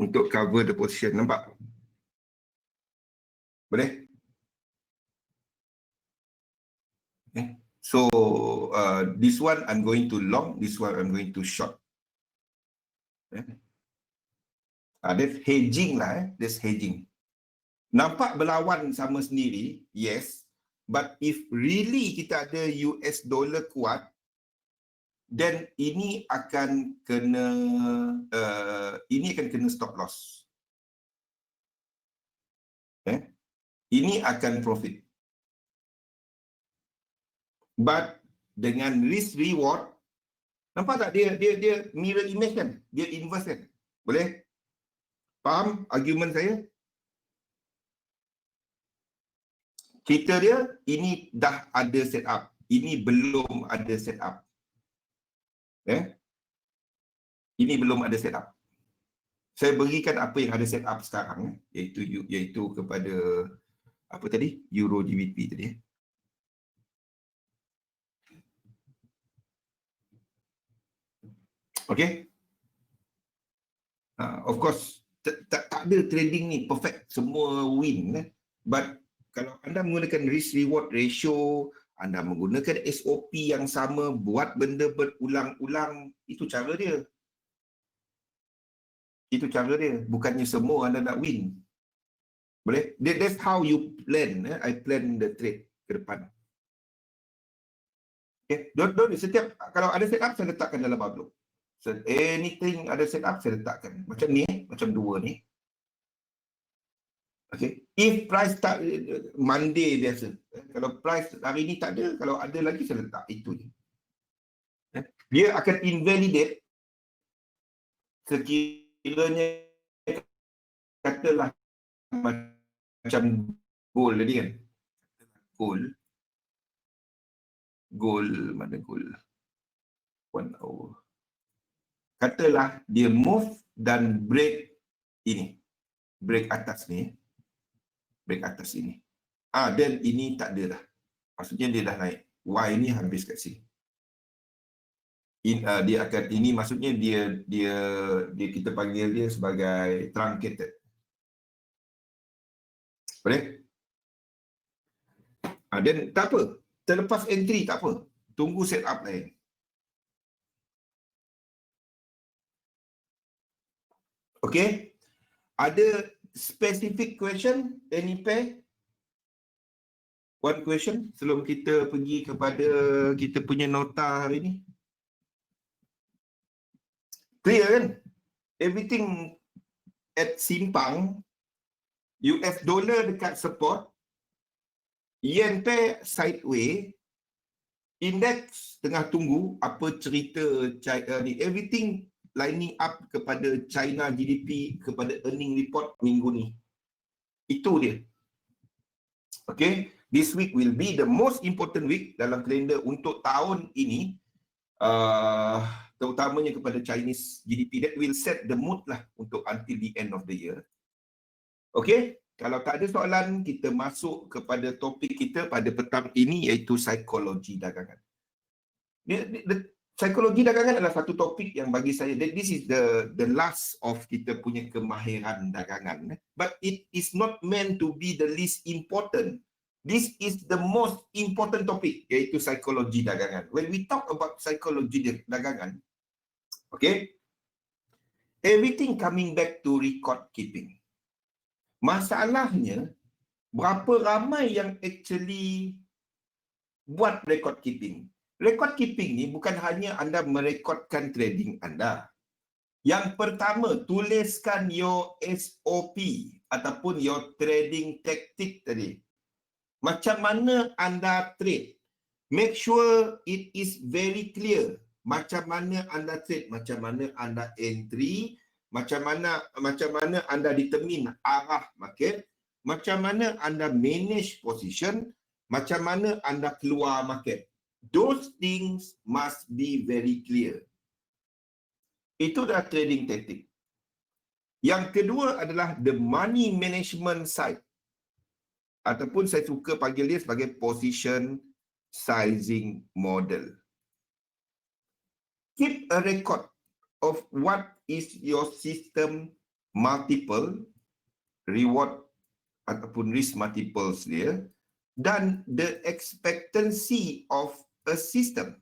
Untuk cover the position. Nampak? Boleh? Okay. So, this one I'm going to long, this one I'm going to short. Okay. That's hedging lah. That's hedging. Nampak berlawan sama sendiri, yes. But if really kita ada US dollar kuat, then ini akan kena stop loss. Okay. Ini akan profit. But dengan risk reward, nampak tak dia mirror image kan? Dia inverse kan? Boleh? Faham argument saya? Cerita dia, ini dah ada setup. Ini belum ada setup. Ini belum ada setup. Saya berikan apa yang ada setup sekarang, iaitu kepada apa tadi? Euro GBP tadi. Okay? Of course, tak ada trading ni perfect, semua win. But kalau anda menggunakan risk reward ratio, anda menggunakan SOP yang sama, buat benda berulang-ulang, itu cara dia. Itu cara dia. Bukannya semua anda nak win. Boleh? That's how you plan. I plan the trade ke depan. Okay. Setiap, kalau ada setup, saya letakkan dalam Outlook. So, anything ada setup, saya letakkan. Macam ni, macam dua ni. Okay. If price tak Monday biasa. Kalau price hari ni tak ada, kalau ada lagi saya letak itu je. Dia akan invalidate sekiranya katalah macam gold tadi kan. Gold mana gold? 1 hour. Katalah dia move dan break ini. Break atas ni. Break atas ini. Dan ini tak ada dah. Maksudnya dia dah naik. Y ni habis kat sini. Dia akan, ini maksudnya dia kita panggil dia sebagai truncated. Boleh? Dan tak apa. Terlepas entry tak apa. Tunggu setup lain. Okay? Ada specific question, any pair? One question sebelum kita pergi kepada kita punya nota hari ni. Clear kan? Everything at simpang. US dollar dekat support. Yen pair sideways. Index tengah tunggu apa cerita ni. Everything lining up kepada China GDP, kepada earning report minggu ni. Itu dia. Okay. This week will be the most important week dalam kalender untuk tahun ini. terutamanya kepada Chinese GDP, that will set the mood lah untuk until the end of the year. Okay, kalau tak ada soalan, kita masuk kepada topik kita pada petang ini, iaitu psikologi dagangan. Psikologi dagangan adalah satu topik yang bagi saya, this is the last of kita punya kemahiran dagangan. But it is not meant to be the least important. This is the most important topic, iaitu psikologi dagangan. When we talk about psikologi dagangan, okay, everything coming back to record keeping. Masalahnya, berapa ramai yang actually buat record keeping? Record keeping ni bukan hanya anda merekodkan trading anda. Yang pertama, tuliskan your SOP ataupun your trading tactic tadi. Macam mana anda trade? Make sure it is very clear. Macam mana anda trade, macam mana anda entry, macam mana anda determine arah market, macam mana anda manage position, macam mana anda keluar market. Those things must be very clear. Itu dah trading tactic. Yang kedua adalah the money management side. Ataupun saya suka panggil dia sebagai position sizing model. Keep a record of what is your system multiple, reward ataupun risk multiples dia, dan the expectancy of a system.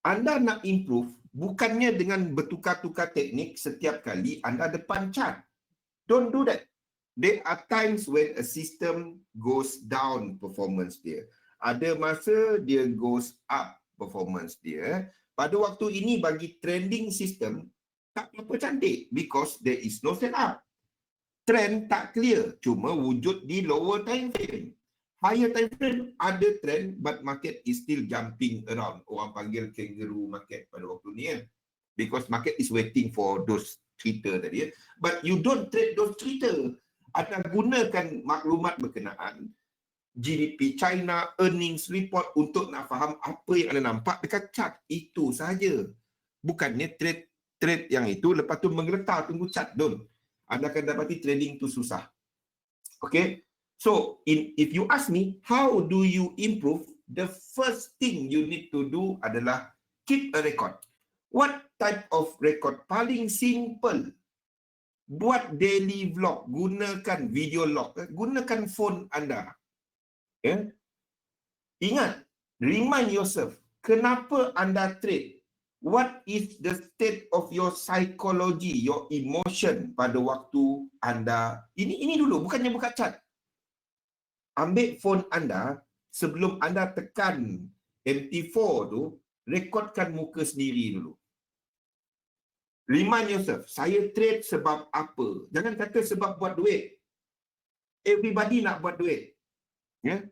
Anda nak improve bukannya dengan bertukar-tukar teknik setiap kali anda depan chart. Don't do that. There are times when a system goes down performance dia. Ada masa dia goes up performance dia. Pada waktu ini bagi trending system tak apa cantik because there is no setup. Trend tak clear, cuma wujud di lower time frame. Higher time frame ada trend but market is still jumping around. Orang panggil kangaroo market pada waktu ni kan. Because market is waiting for those cerita tadi. But you don't trade those cerita. Anda gunakan maklumat berkenaan GDP China, earnings report untuk nak faham apa yang anda nampak dekat chart. Itu sahaja. Bukannya trade yang itu lepas tu menggeletar tunggu chart. Don't. Anda akan dapati trading tu susah. Okay. So, if you ask me, how do you improve? The first thing you need to do adalah keep a record. What type of record? Paling simple. Buat daily vlog. Gunakan video log. Gunakan phone anda. Yeah. Ingat, remind yourself, kenapa anda trade? What is the state of your psychology, your emotion pada waktu anda? Ini dulu, bukannya buka chart. Ambil phone anda, sebelum anda tekan MT4 tu, rekodkan muka sendiri dulu. Remind yourself, saya trade sebab apa? Jangan kata sebab buat duit. Everybody nak buat duit. Ya?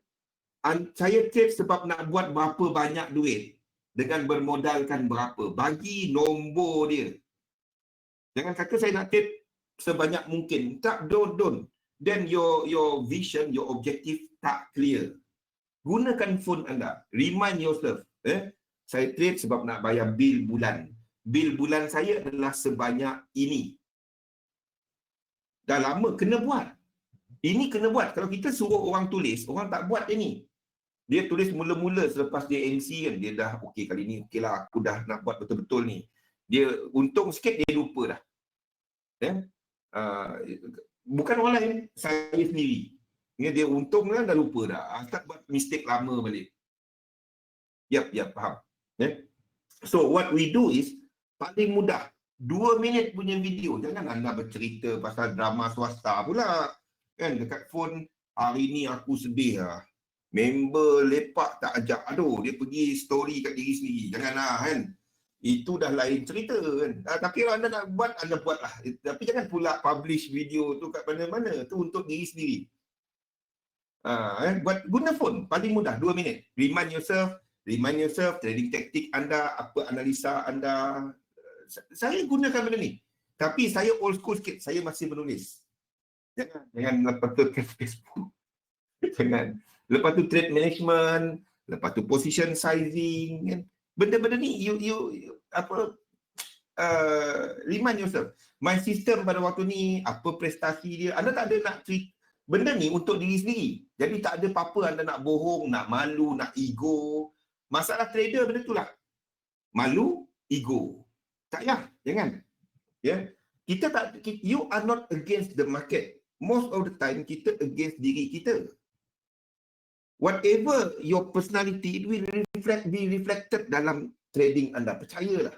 Saya trade sebab nak buat berapa banyak duit dengan bermodalkan berapa. Bagi nombor dia. Jangan kata saya nak trade sebanyak mungkin. Tak, don't. Then your vision, your objective tak clear. Gunakan phone anda. Remind yourself. Saya trade sebab nak bayar bil bulan. Bil bulan saya adalah sebanyak ini. Dah lama kena buat. Ini kena buat. Kalau kita suruh orang tulis, orang tak buat ini. Dia tulis mula-mula selepas dia MC kan. Dia dah okey kali ni, okey lah aku dah nak buat betul-betul ni. Dia untung sikit dia lupa dah. Bukan orang lain, saya sendiri. Dia untung kan dah lupa dah. Tak buat mistake lama balik. Yap, faham. So what we do is, paling mudah. 2 minit punya video. Jangan anda bercerita pasal drama swasta pula. Kan dekat phone, hari ni aku sedih lah. Member lepak tak ajak. Aduh, dia pergi story kat diri sendiri. Janganlah kan. Itu dah lain cerita kan. Tapi kalau anda nak buat, anda buatlah. Tapi jangan pula publish video tu kat mana-mana. Tu untuk diri sendiri. Buat guna phone. Paling mudah, 2 minit. Remind yourself, trading taktik anda, apa analisa anda. Saya gunakan benda ni. Tapi saya old school sikit. Saya masih menulis. Jangan lepas tu ke Facebook. Jangan. Lepas tu trade management, lepas tu position sizing kan. Benda-benda ni remind yourself. My system pada waktu ni, apa prestasi dia, anda tak ada nak treat benda ni untuk diri sendiri. Jadi tak ada apa-apa anda nak bohong, nak malu, nak ego. Masalah trader benda tu lah. Malu, ego. Tak payah, jangan. Ya. Kita tak, you are not against the market. Most of the time kita against diri kita. Whatever your personality, it will be reflected dalam trading anda. Percayalah.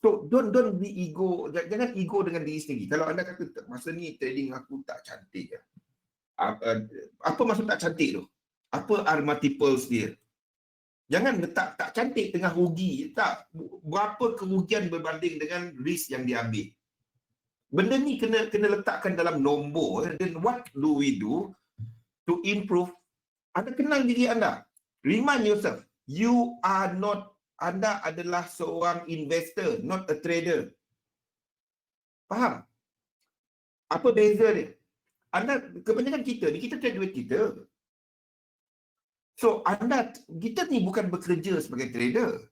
So don't be ego. Jangan ego dengan diri sendiri. Kalau anda kata masa ni trading aku tak cantik. Apa maksud tak cantik tu? Apa are multiples dia? Jangan letak tak cantik tengah rugi. Tak. Berapa kerugian berbanding dengan risk yang dia ambil. Benda ni kena letakkan dalam nombor. Then what do we do to improve? Anda kenal diri anda. Remind yourself, you are not, anda adalah seorang investor, not a trader. Faham? Apa beza dia? Anda, kebanyakan kita ni, kita trade duit kita. So, kita ni bukan bekerja sebagai trader.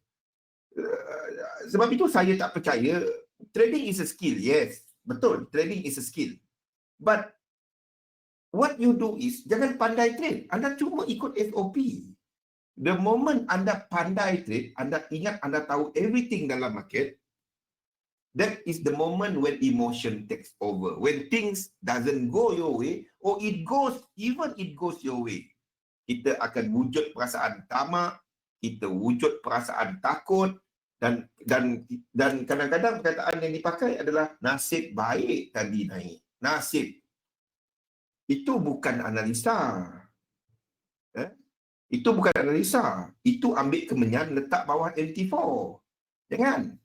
Sebab itu saya tak percaya, trading is a skill, yes. Betul, trading is a skill. But, what you do is, jangan pandai trade. Anda cuma ikut SOP. The moment anda pandai trade, anda ingat anda tahu everything dalam market, that is the moment when emotion takes over. When things doesn't go your way, or it goes your way, kita akan wujud perasaan tamak, kita wujud perasaan takut, dan kadang-kadang perkataan yang dipakai adalah nasib baik tadi naik. Nasib. Itu bukan analisa. Itu bukan analisa. Itu ambil kemenyan letak bawah MT4. Jangan.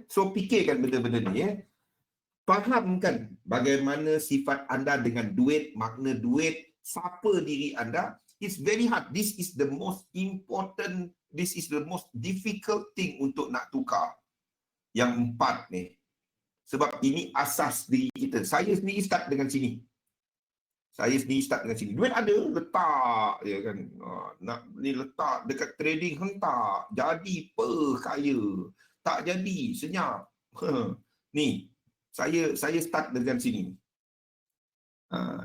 So fikirkan benda-benda ni. Fahamkan bagaimana sifat anda dengan duit, makna duit, siapa diri anda. It's very hard. This is the most important, this is the most difficult thing untuk nak tukar. Yang 4 ni. Sebab ini asas diri kita. Saya sendiri start dengan sini. Duit ada, letak je kan. Nak ni letak dekat trading hentak. Jadi kaya. Tak jadi, senyap. Ni, saya start dengan sini.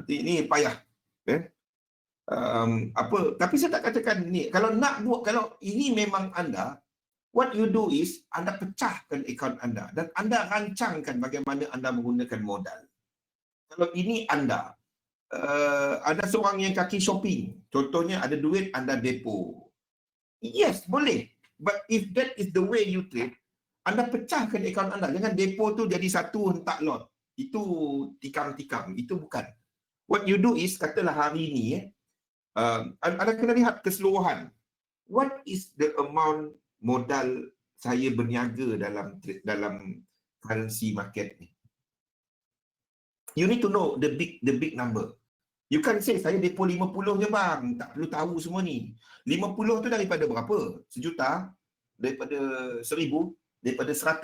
Ni payah. Tapi saya tak katakan ni. Kalau nak buat, kalau ini memang anda, what you do is, anda pecahkan akaun anda. Dan anda rancangkan bagaimana anda menggunakan modal. Kalau ini anda seorang yang kaki shopping. Contohnya ada duit, anda depo. Yes, boleh. But if that is the way you trade, anda pecahkan akaun anda. Jangan depo tu jadi satu hentak lot. Itu tikam-tikam. Itu bukan. What you do is, katalah hari ni, anda kena lihat keseluruhan. What is the amount modal saya berniaga dalam currency market ni? You need to know the big number. You can't say, saya depo 50 je bang. Tak perlu tahu semua ni. 50 tu daripada berapa? Sejuta? Daripada 1000? Daripada 100?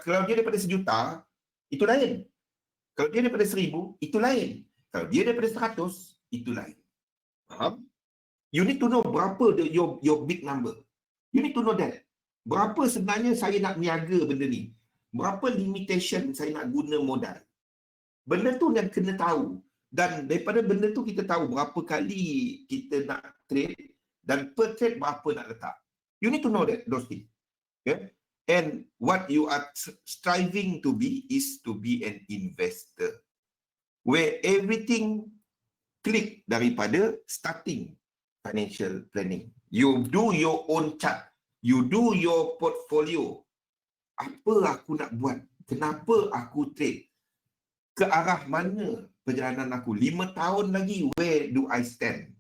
Kalau dia daripada sejuta, itu lain. Kalau dia daripada 1000, itu lain. Kalau dia daripada 100, itu lain. Faham? You need to know berapa your big number. You need to know that. Berapa sebenarnya saya nak niaga benda ni? Berapa limitation saya nak guna modal? Benda tu yang kena tahu. Dan daripada benda tu kita tahu berapa kali kita nak trade dan per trade berapa nak letak. You need to know that, those things. Okay? And what you are striving to be is to be an investor. Where everything click daripada starting financial planning. You do your own chart. You do your portfolio. Apa aku nak buat? Kenapa aku trade? Ke arah mana perjalanan aku? 5 tahun lagi, where do I stand?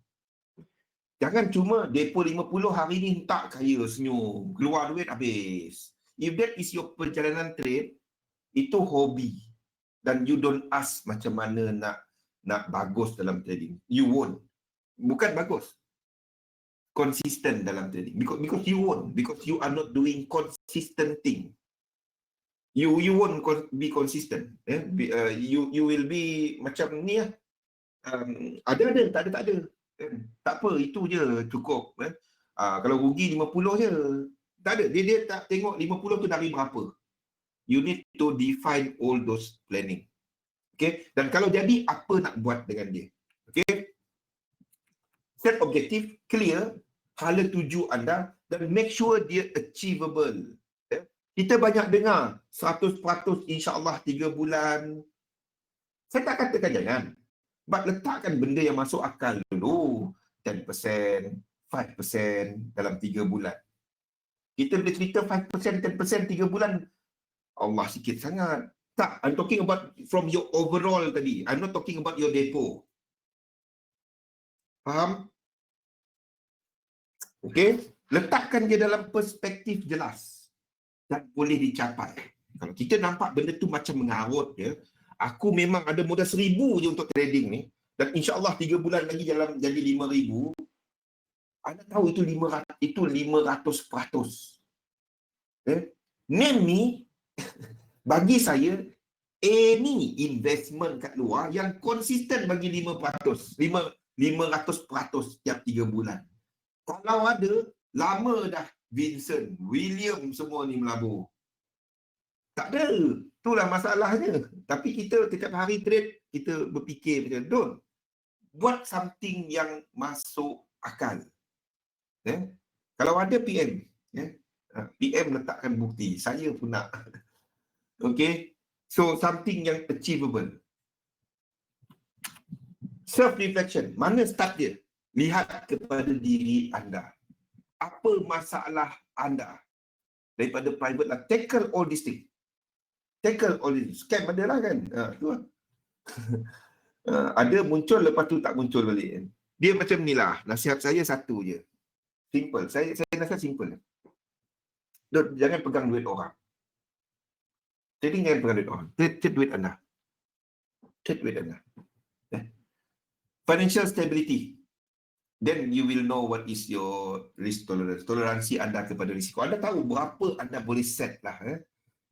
Jangan cuma depo 50 hari ni tak kaya senyum. Keluar duit habis. If that is your perjalanan trade, itu hobi. Dan you don't ask macam mana nak bagus dalam trading. You won't. Bukan bagus. Consistent dalam trading. Because you won't. Because you are not doing consistent thing. You won't be consistent. You will be macam ni lah. Ada, tak ada. Tak apa, itu je cukup. Kalau rugi 50 je. Tak ada. Dia tak tengok 50 tu dari berapa. You need to define all those planning. Okay. Dan kalau jadi, apa nak buat dengan dia. Okay. Set objektif, clear, hala tuju anda dan make sure dia achievable. Okay. Kita banyak dengar 100% insyaAllah 3 bulan. Saya tak katakan jangan. But letakkan benda yang masuk akal dulu. 10%, 5% dalam 3 bulan. Kita boleh cerita 5%, 10%, 3 bulan. Allah sikit sangat. Tak, I'm talking about from your overall tadi. I'm not talking about your depo. Faham? Okey? Letakkan dia dalam perspektif jelas. Dan boleh dicapai. Kalau kita nampak benda tu macam mengarut ya. Aku memang ada modal 1,000 je untuk trading ni. Dan insyaAllah 3 bulan lagi dalam jadi 5,000. Anda tahu itu 500%. Name ni, bagi saya, any investment kat luar yang konsisten bagi 5%. 500% setiap 3 bulan. Kalau ada, lama dah Vincent, William semua ni melabur. Tak ada. Itulah masalahnya. Tapi kita setiap hari trade, kita berfikir macam tu. Buat something yang masuk akal. Kalau ada PM, PM letakkan bukti. Saya pun nak. Okay. So, something yang achievable. Self-reflection. Mana start dia? Lihat kepada diri anda. Apa masalah anda? Daripada private lah. Tackle all these things. Tackle all these. Scam ada lah kan? Tu lah. Ada muncul, lepas tu tak muncul balik kan? Dia macam ni lah. Nasihat saya satu je. Simple. Saya nasihat simple. Jangan pegang duit orang. Trading jangan pegang duit orang. Trade duit anda. Trade duit anda. Financial stability. Then you will know what is your risk tolerance. Toleransi anda kepada risiko. Anda tahu berapa anda boleh set lah.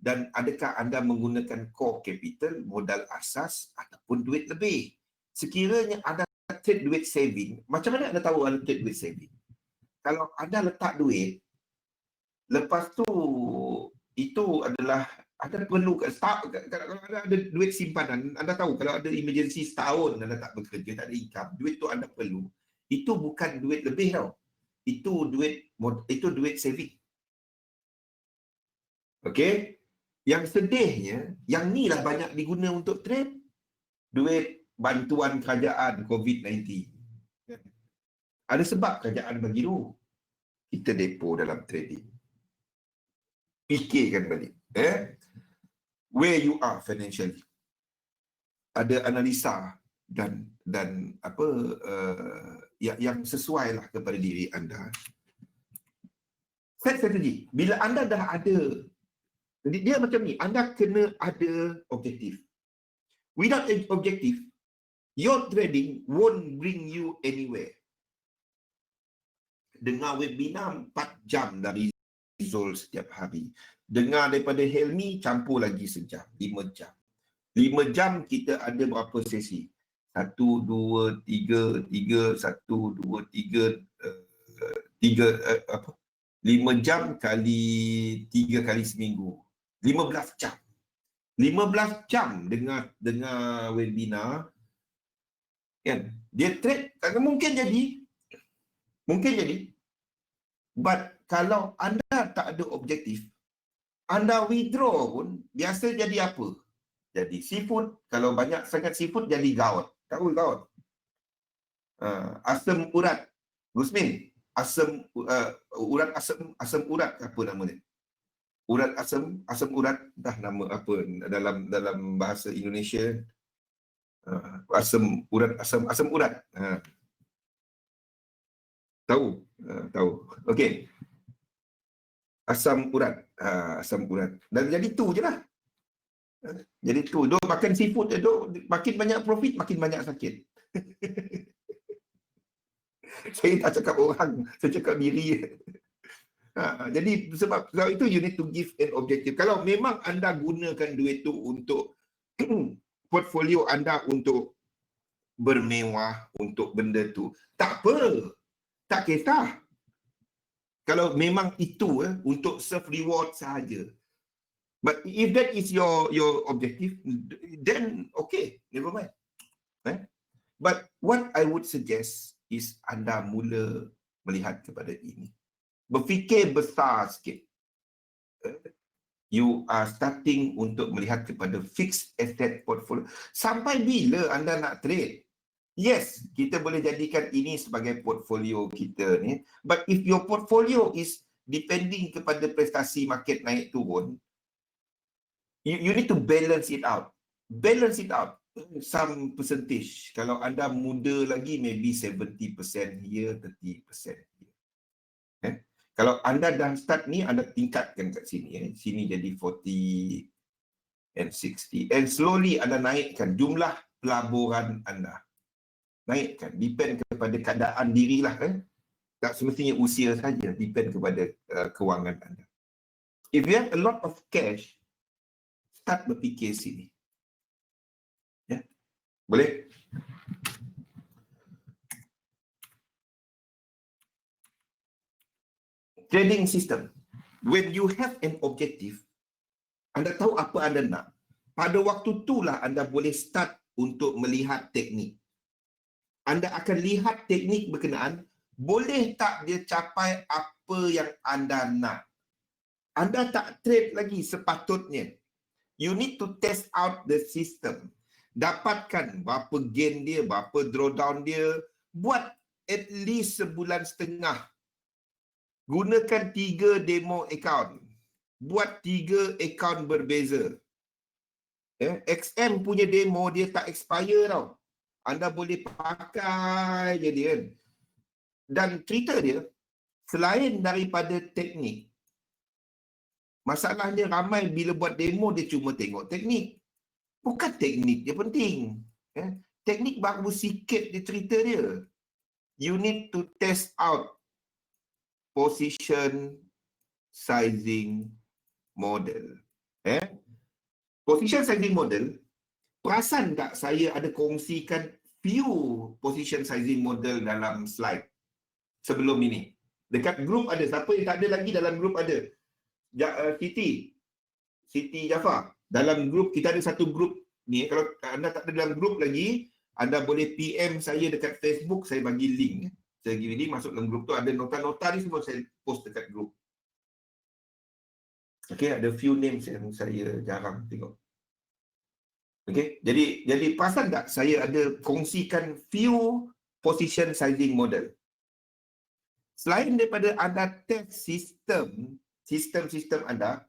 Dan adakah anda menggunakan core capital, modal asas ataupun duit lebih. Sekiranya anda trade duit saving, macam mana anda tahu anda trade duit saving? Kalau anda letak duit, lepas tu itu adalah anda perlu, kalau anda ada duit simpanan, anda tahu kalau ada emergency setahun anda tak bekerja, tak ada income, duit tu anda perlu. Itu bukan duit lebih tau. Itu duit saving. Okey? Yang sedihnya, yang ni lah banyak diguna untuk trade. Duit bantuan kerajaan COVID-19. Ada sebab kerajaan bagi tu. Kita depo dalam trading. Fikirkan balik. Where you are financially. Ada analisa dan apa yang sesuai lah kepada diri anda. Set strategi. Bila anda dah ada, jadi dia macam ni, anda kena ada objektif. Without an objective, your trading won't bring you anywhere. Dengar webinar 4 jam dari Zul setiap hari. Dengar daripada Helmi, campur lagi sejam, 5 jam. 5 jam kita ada berapa sesi? 1, 2, 3, 5 jam kali 3 kali seminggu. 15 jam. 15 jam dengar webinar. Kan? Dia trade, mungkin jadi. But kalau anda tak ada objektif, anda withdraw pun, biasa jadi apa? Jadi seafood. Kalau banyak sangat seafood, jadi gaut. Tahu gaut? Asam urat. Gusmin, asam urat apa nama dia? Urat asam urat, dah nama apa dalam bahasa Indonesia? Asam urat. Tahu? Okey. Asam urat. Dan jadi tu je lah. Jadi tu, duk makan seafood je, makin banyak profit, makin banyak sakit. Saya tak cakap orang, saya cakap diri. Jadi sebab itu you need to give an objective. Kalau memang anda gunakan duit tu untuk portfolio anda untuk bermewah, untuk benda tu, tak apa. Tak kisah. Kalau memang itu untuk serve reward sahaja. But if that is your objective, then okay, never mind. But what I would suggest is anda mula melihat kepada ini. Berfikir besar sikit. You are starting untuk melihat kepada fixed asset portfolio. Sampai bila anda nak trade? Yes, kita boleh jadikan ini sebagai portfolio kita ni. But if your portfolio is depending kepada prestasi market naik turun, you need to balance it out. Balance it out. Some percentage. Kalau anda muda lagi, maybe 70% here, 30% here. Kalau anda dah start ni, anda tingkatkan kat sini. Sini jadi 40 and 60. And slowly anda naikkan jumlah pelaburan anda. Naikkan. Depend kepada keadaan dirilah. Tak semestinya usia saja. Depend kepada kewangan anda. If you have a lot of cash, start berfikir sini. Ya? Boleh? Trading system. When you have an objective, anda tahu apa anda nak. Pada waktu itulah anda boleh start untuk melihat teknik. Anda akan lihat teknik berkenaan, boleh tak dia capai apa yang anda nak. Anda tak trade lagi sepatutnya. You need to test out the system. Dapatkan berapa gain dia, berapa drawdown dia. Buat at least sebulan setengah. Gunakan 3 demo account. Buat 3 account berbeza. XM punya demo dia tak expire tau. Anda boleh pakai je dia. Dan cerita dia, selain daripada teknik, masalahnya ramai bila buat demo dia cuma tengok teknik. Bukan teknik dia penting. Teknik baru sikit dia cerita dia. You need to test out position sizing model. Position sizing model, perasan tak saya ada kongsikan few position sizing model dalam slide sebelum ini. Dekat grup ada. Siapa yang tak ada lagi dalam grup ada? Siti Jafar. Dalam grup, kita ada satu grup ni. Kalau anda tak ada dalam grup lagi, anda boleh PM saya dekat Facebook, saya bagi link. Saya gini masuk dalam grup tu, ada nota-nota ni semua saya post dekat grup. Okay, ada few names yang saya jarang tengok. Okay, jadi perasan tak saya ada kongsikan few position sizing model. Selain daripada anda test sistem anda,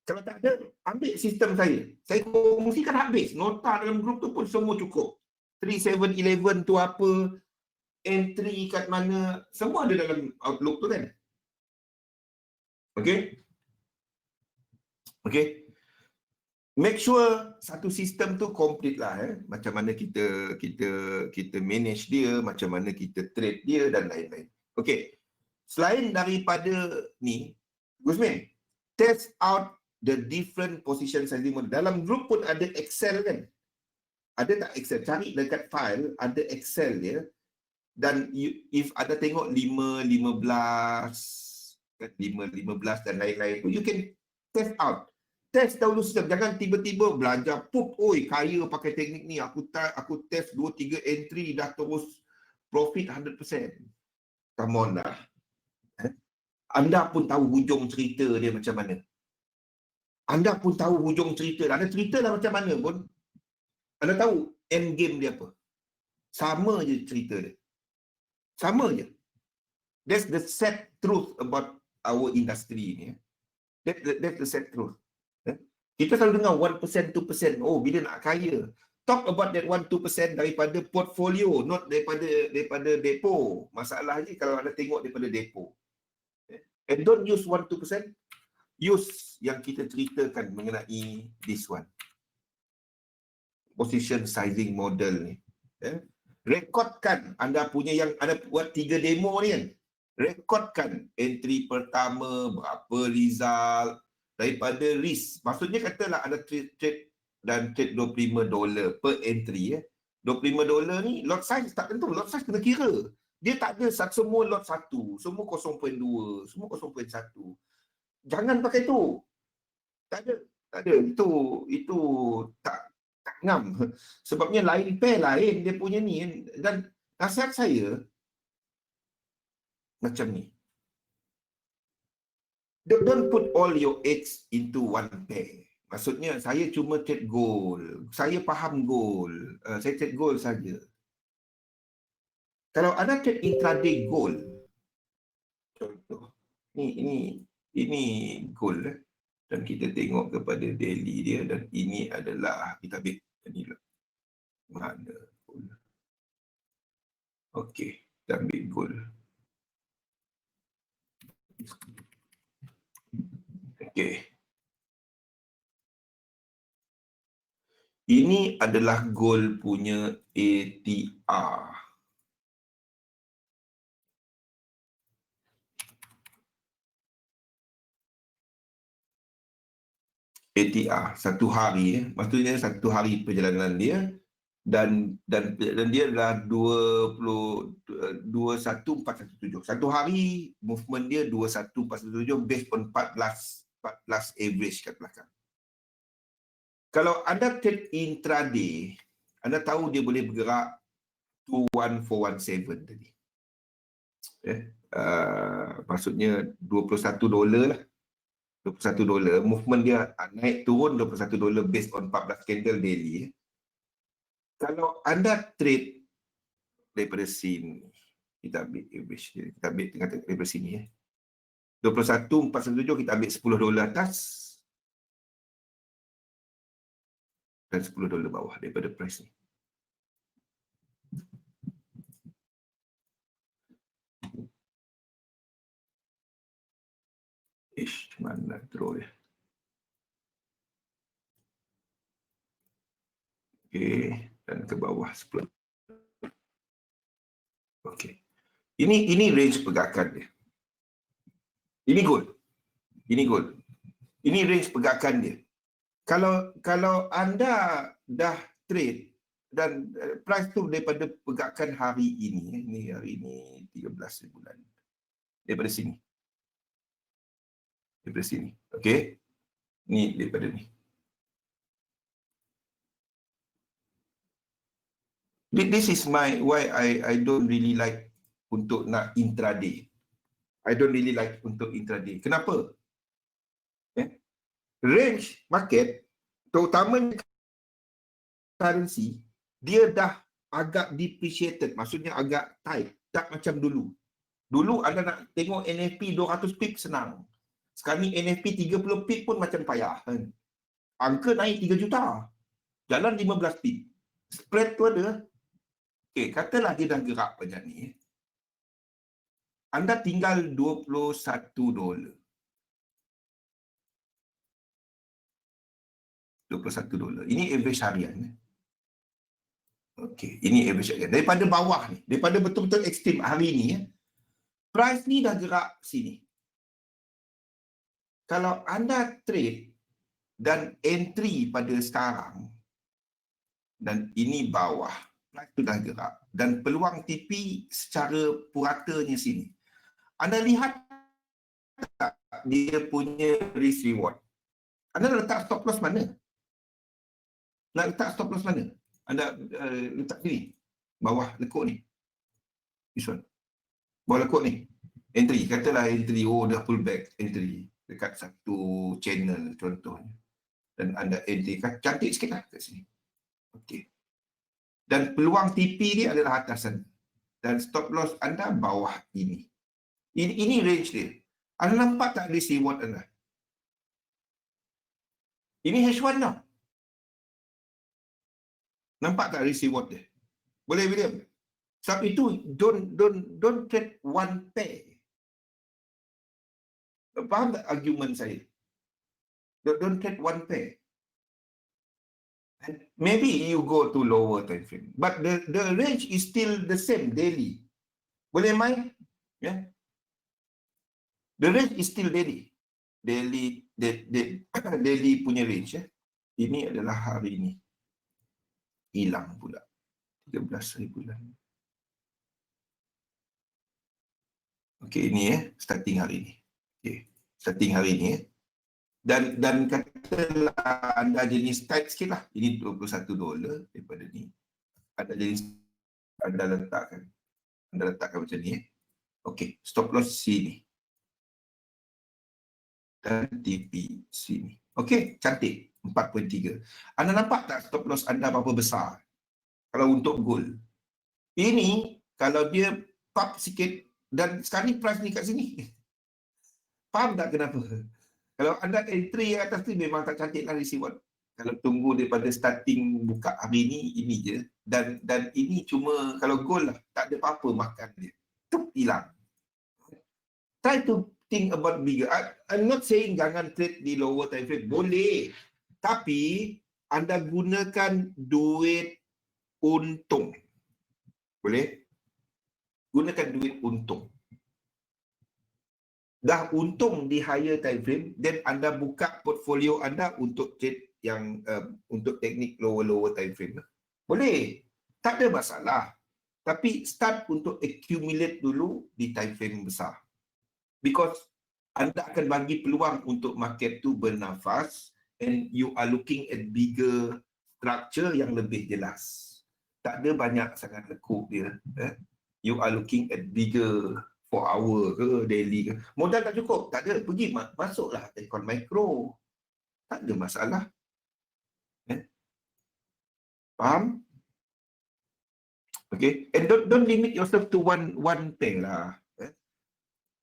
kalau tak ada, ambil sistem saya. Saya kongsikan habis. Nota dalam grup tu pun semua cukup. 3711 tu apa, entry kat mana, semua ada dalam Outlook tu kan. Okay. Okay. Make sure satu sistem tu complete lah. Macam mana kita manage dia, macam mana kita trade dia dan lain-lain. Okay. Selain daripada ni, Guzmin, test out the different position sizing model. Dalam grup pun ada Excel kan? Ada tak Excel? Cari dekat file, ada Excel dia. Dan if ada tengok 5, 15 dan lain-lain, you can test out. Test dahulu sistem. Jangan tiba-tiba belajar, oi kaya pakai teknik ni. Aku test 2-3 entry dah terus profit 100%. Come on dah. Anda pun tahu hujung cerita dia macam mana. Anda pun tahu hujung cerita. Anda cerita lah macam mana pun. Anda tahu end game dia apa. Sama je cerita dia. Sama je. That's the sad truth about our industry ni. That's the sad truth. Kita selalu dengar 1%, 2%. Oh, bila nak kaya. Talk about that 1-2% daripada portfolio, not daripada depo. Masalahnya kalau anda tengok daripada depo. And don't use 1-2%. Use yang kita ceritakan mengenai this one. Position sizing model ni. Rekodkan anda punya yang anda buat 3 demo ni kan. Rekodkan entry pertama, berapa result, daripada risk. Maksudnya katalah anda trade $25 per entry. $25 ni lot size tak tentu. Lot size kena kira. Dia tak ada semua lot 1, semua 0.2, semua 0.1. Jangan pakai tu. Tak ada. Tak ada. Itu tak ngam. Sebabnya lain pair lain dia punya ni. Dan nasihat saya macam ni. Don't put all your eggs into one pair. Maksudnya saya cuma trade gold. Saya faham gold. Saya trade gold saja. Kalau anda trade intraday gold, contoh, ini gold dan kita tengok kepada daily dia dan ini adalah kita ambil ini lah. Mana gold? Okey, kita ambil gold. Okey. Ini adalah gold punya ATR. ATR satu hari, maksudnya satu hari perjalanan dia dan dia adalah 21417. Satu hari movement dia 21417 based on 14 average kat belakang. Kalau anda trade intraday, anda tahu dia boleh bergerak 21417 tadi. Maksudnya $21 lah. $21. Movement dia naik turun $21 based on 14 candle daily. Kalau anda trade daripada sini, kita ambil average dia. Kita ambil tengah-tengah daripada sini. 21,417 kita ambil $10 atas dan $10 bawah daripada price ni. Mana draw dia? Okey, dan ke bawah 10. Okey. Ini range pergerakan dia. Ini gold. Ini gold. Ini range pergerakan dia. Kalau anda dah trade dan price tu daripada pergerakan hari ini hari ini 13 bulan. Daripada sini. Daripada sini. Okey. Ni daripada ni. This is why I don't really like untuk nak intraday. I don't really like untuk intraday. Kenapa? Range market, terutamanya currency, dia dah agak depreciated. Maksudnya agak tight. Tak macam dulu. Dulu anda nak tengok NFP 200 pip senang. Sekarang ni NFP 30 pip pun macam payah. Angka naik 3 juta. Jalan 15 pip. Spread tu ada. Okey, katalah dia dah gerak banyak ni. Anda tinggal $21. $21. Ini average harian. Okey, ini average harian. Daripada bawah ni, daripada betul-betul ekstrim hari ni, price ni dah gerak sini. Kalau anda trade dan entry pada sekarang, dan ini bawah, price tu dah gerak. Dan peluang TP secara puratanya sini. Anda lihat tak dia punya risk reward? Anda letak stop loss mana? Nak letak stop loss mana? Anda letak sini. Bawah lekuk ni. This one. Bawah lekuk ni. Entry. Katalah entry. Oh, dah pull back. Entry. Dekat satu channel contohnya. Dan anda entry. Cantik sikit lah kat sini. Okey. Dan peluang TP ni adalah atasan. Dan stop loss anda bawah ini. Ini range dia. Anda nampak tak risk reward anda? Ini H1 tau. Nampak tak risk reward dia? Boleh William? Sebab itu don't trade one pair. Faham tak argument saya? Don't trade one pair. Maybe you go to lower time frame, but the range is still the same daily. Boleh main? Yeah. The range is still daily. Daily punya range. Ini adalah hari ini. Hilang pula. 13 hari bulan. Okey, ini starting hari ini. Okey, starting hari ini Dan katalah anda jenis tight sikit lah. Ini $21 daripada ni. Anda jenis anda letakkan macam ni. Okey, stop loss sini. Dan TP sini. Okey, cantik. 4.3. Anda nampak tak stop loss anda berapa besar? Kalau untuk gold. Ini kalau dia pop sikit dan sekarang ni price ni kat sini. Faham tak kenapa? Kalau anda entry yang atas ni memang tak cantik lah reward. Kalau tunggu daripada starting buka hari ni, ini je. Dan ini cuma kalau gold lah, tak ada apa-apa makan dia. Tup, hilang. Try to think about bigger. I'm not saying jangan trade di lower time frame. Boleh. Tapi anda gunakan duit untung. Boleh? Gunakan duit untung. Dah untung di higher time frame, then anda buka portfolio anda untuk trade yang untuk teknik lower time frame. Boleh. Tak ada masalah. Tapi start untuk accumulate dulu di time frame besar. Because anda akan bagi peluang untuk market tu bernafas and you are looking at bigger structure yang lebih jelas. Tak ada banyak sangat lekuk dia. You are looking at bigger 4 hour ke daily ke. Modal tak cukup, tak ada. Pergi masuklah account micro. Tak ada masalah. Faham? Okay. And don't limit yourself to one pair lah.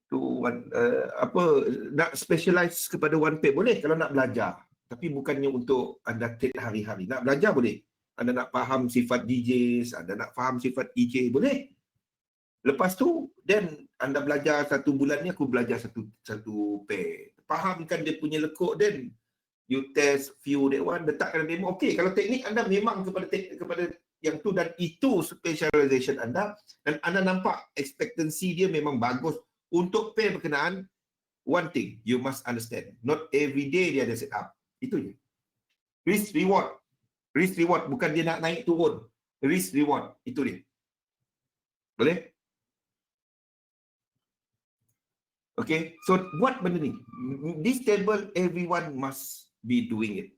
To one nak specialize kepada one pair boleh kalau nak belajar. Tapi bukannya untuk anda trade hari-hari. Nak belajar boleh. Anda nak faham sifat DJs, anda nak faham sifat EJ boleh. Lepas tu, then anda belajar 1 bulan ni, aku belajar satu pair. Fahamkan dia punya lekuk, then you test few that one, letakkan demo. Okey, kalau teknik anda memang kepada yang tu dan itu specialization anda, dan anda nampak expectancy dia memang bagus untuk pair berkenaan, one thing you must understand, not every day dia ada set up. Itu je. Risk reward. Risk reward, bukan dia nak naik turun. Risk reward, itu dia. Boleh? Okay, so buat benda ni. This table, everyone must be doing it.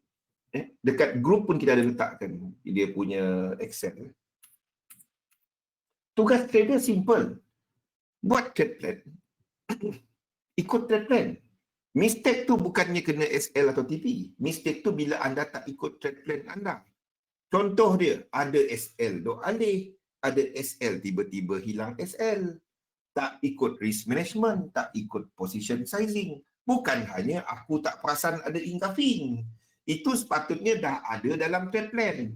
Dekat group pun kita ada letakkan dia punya Excel. Tugas trader simple. Buat trade plan. Ikut trade plan. Mistake tu bukannya kena SL atau TP. Mistake tu bila anda tak ikut trade plan anda. Contoh dia, ada SL dok alih, ada SL tiba-tiba hilang SL. Tak ikut risk management, tak ikut position sizing. Bukan hanya aku tak perasan ada engulfing. Itu sepatutnya dah ada dalam trade plan.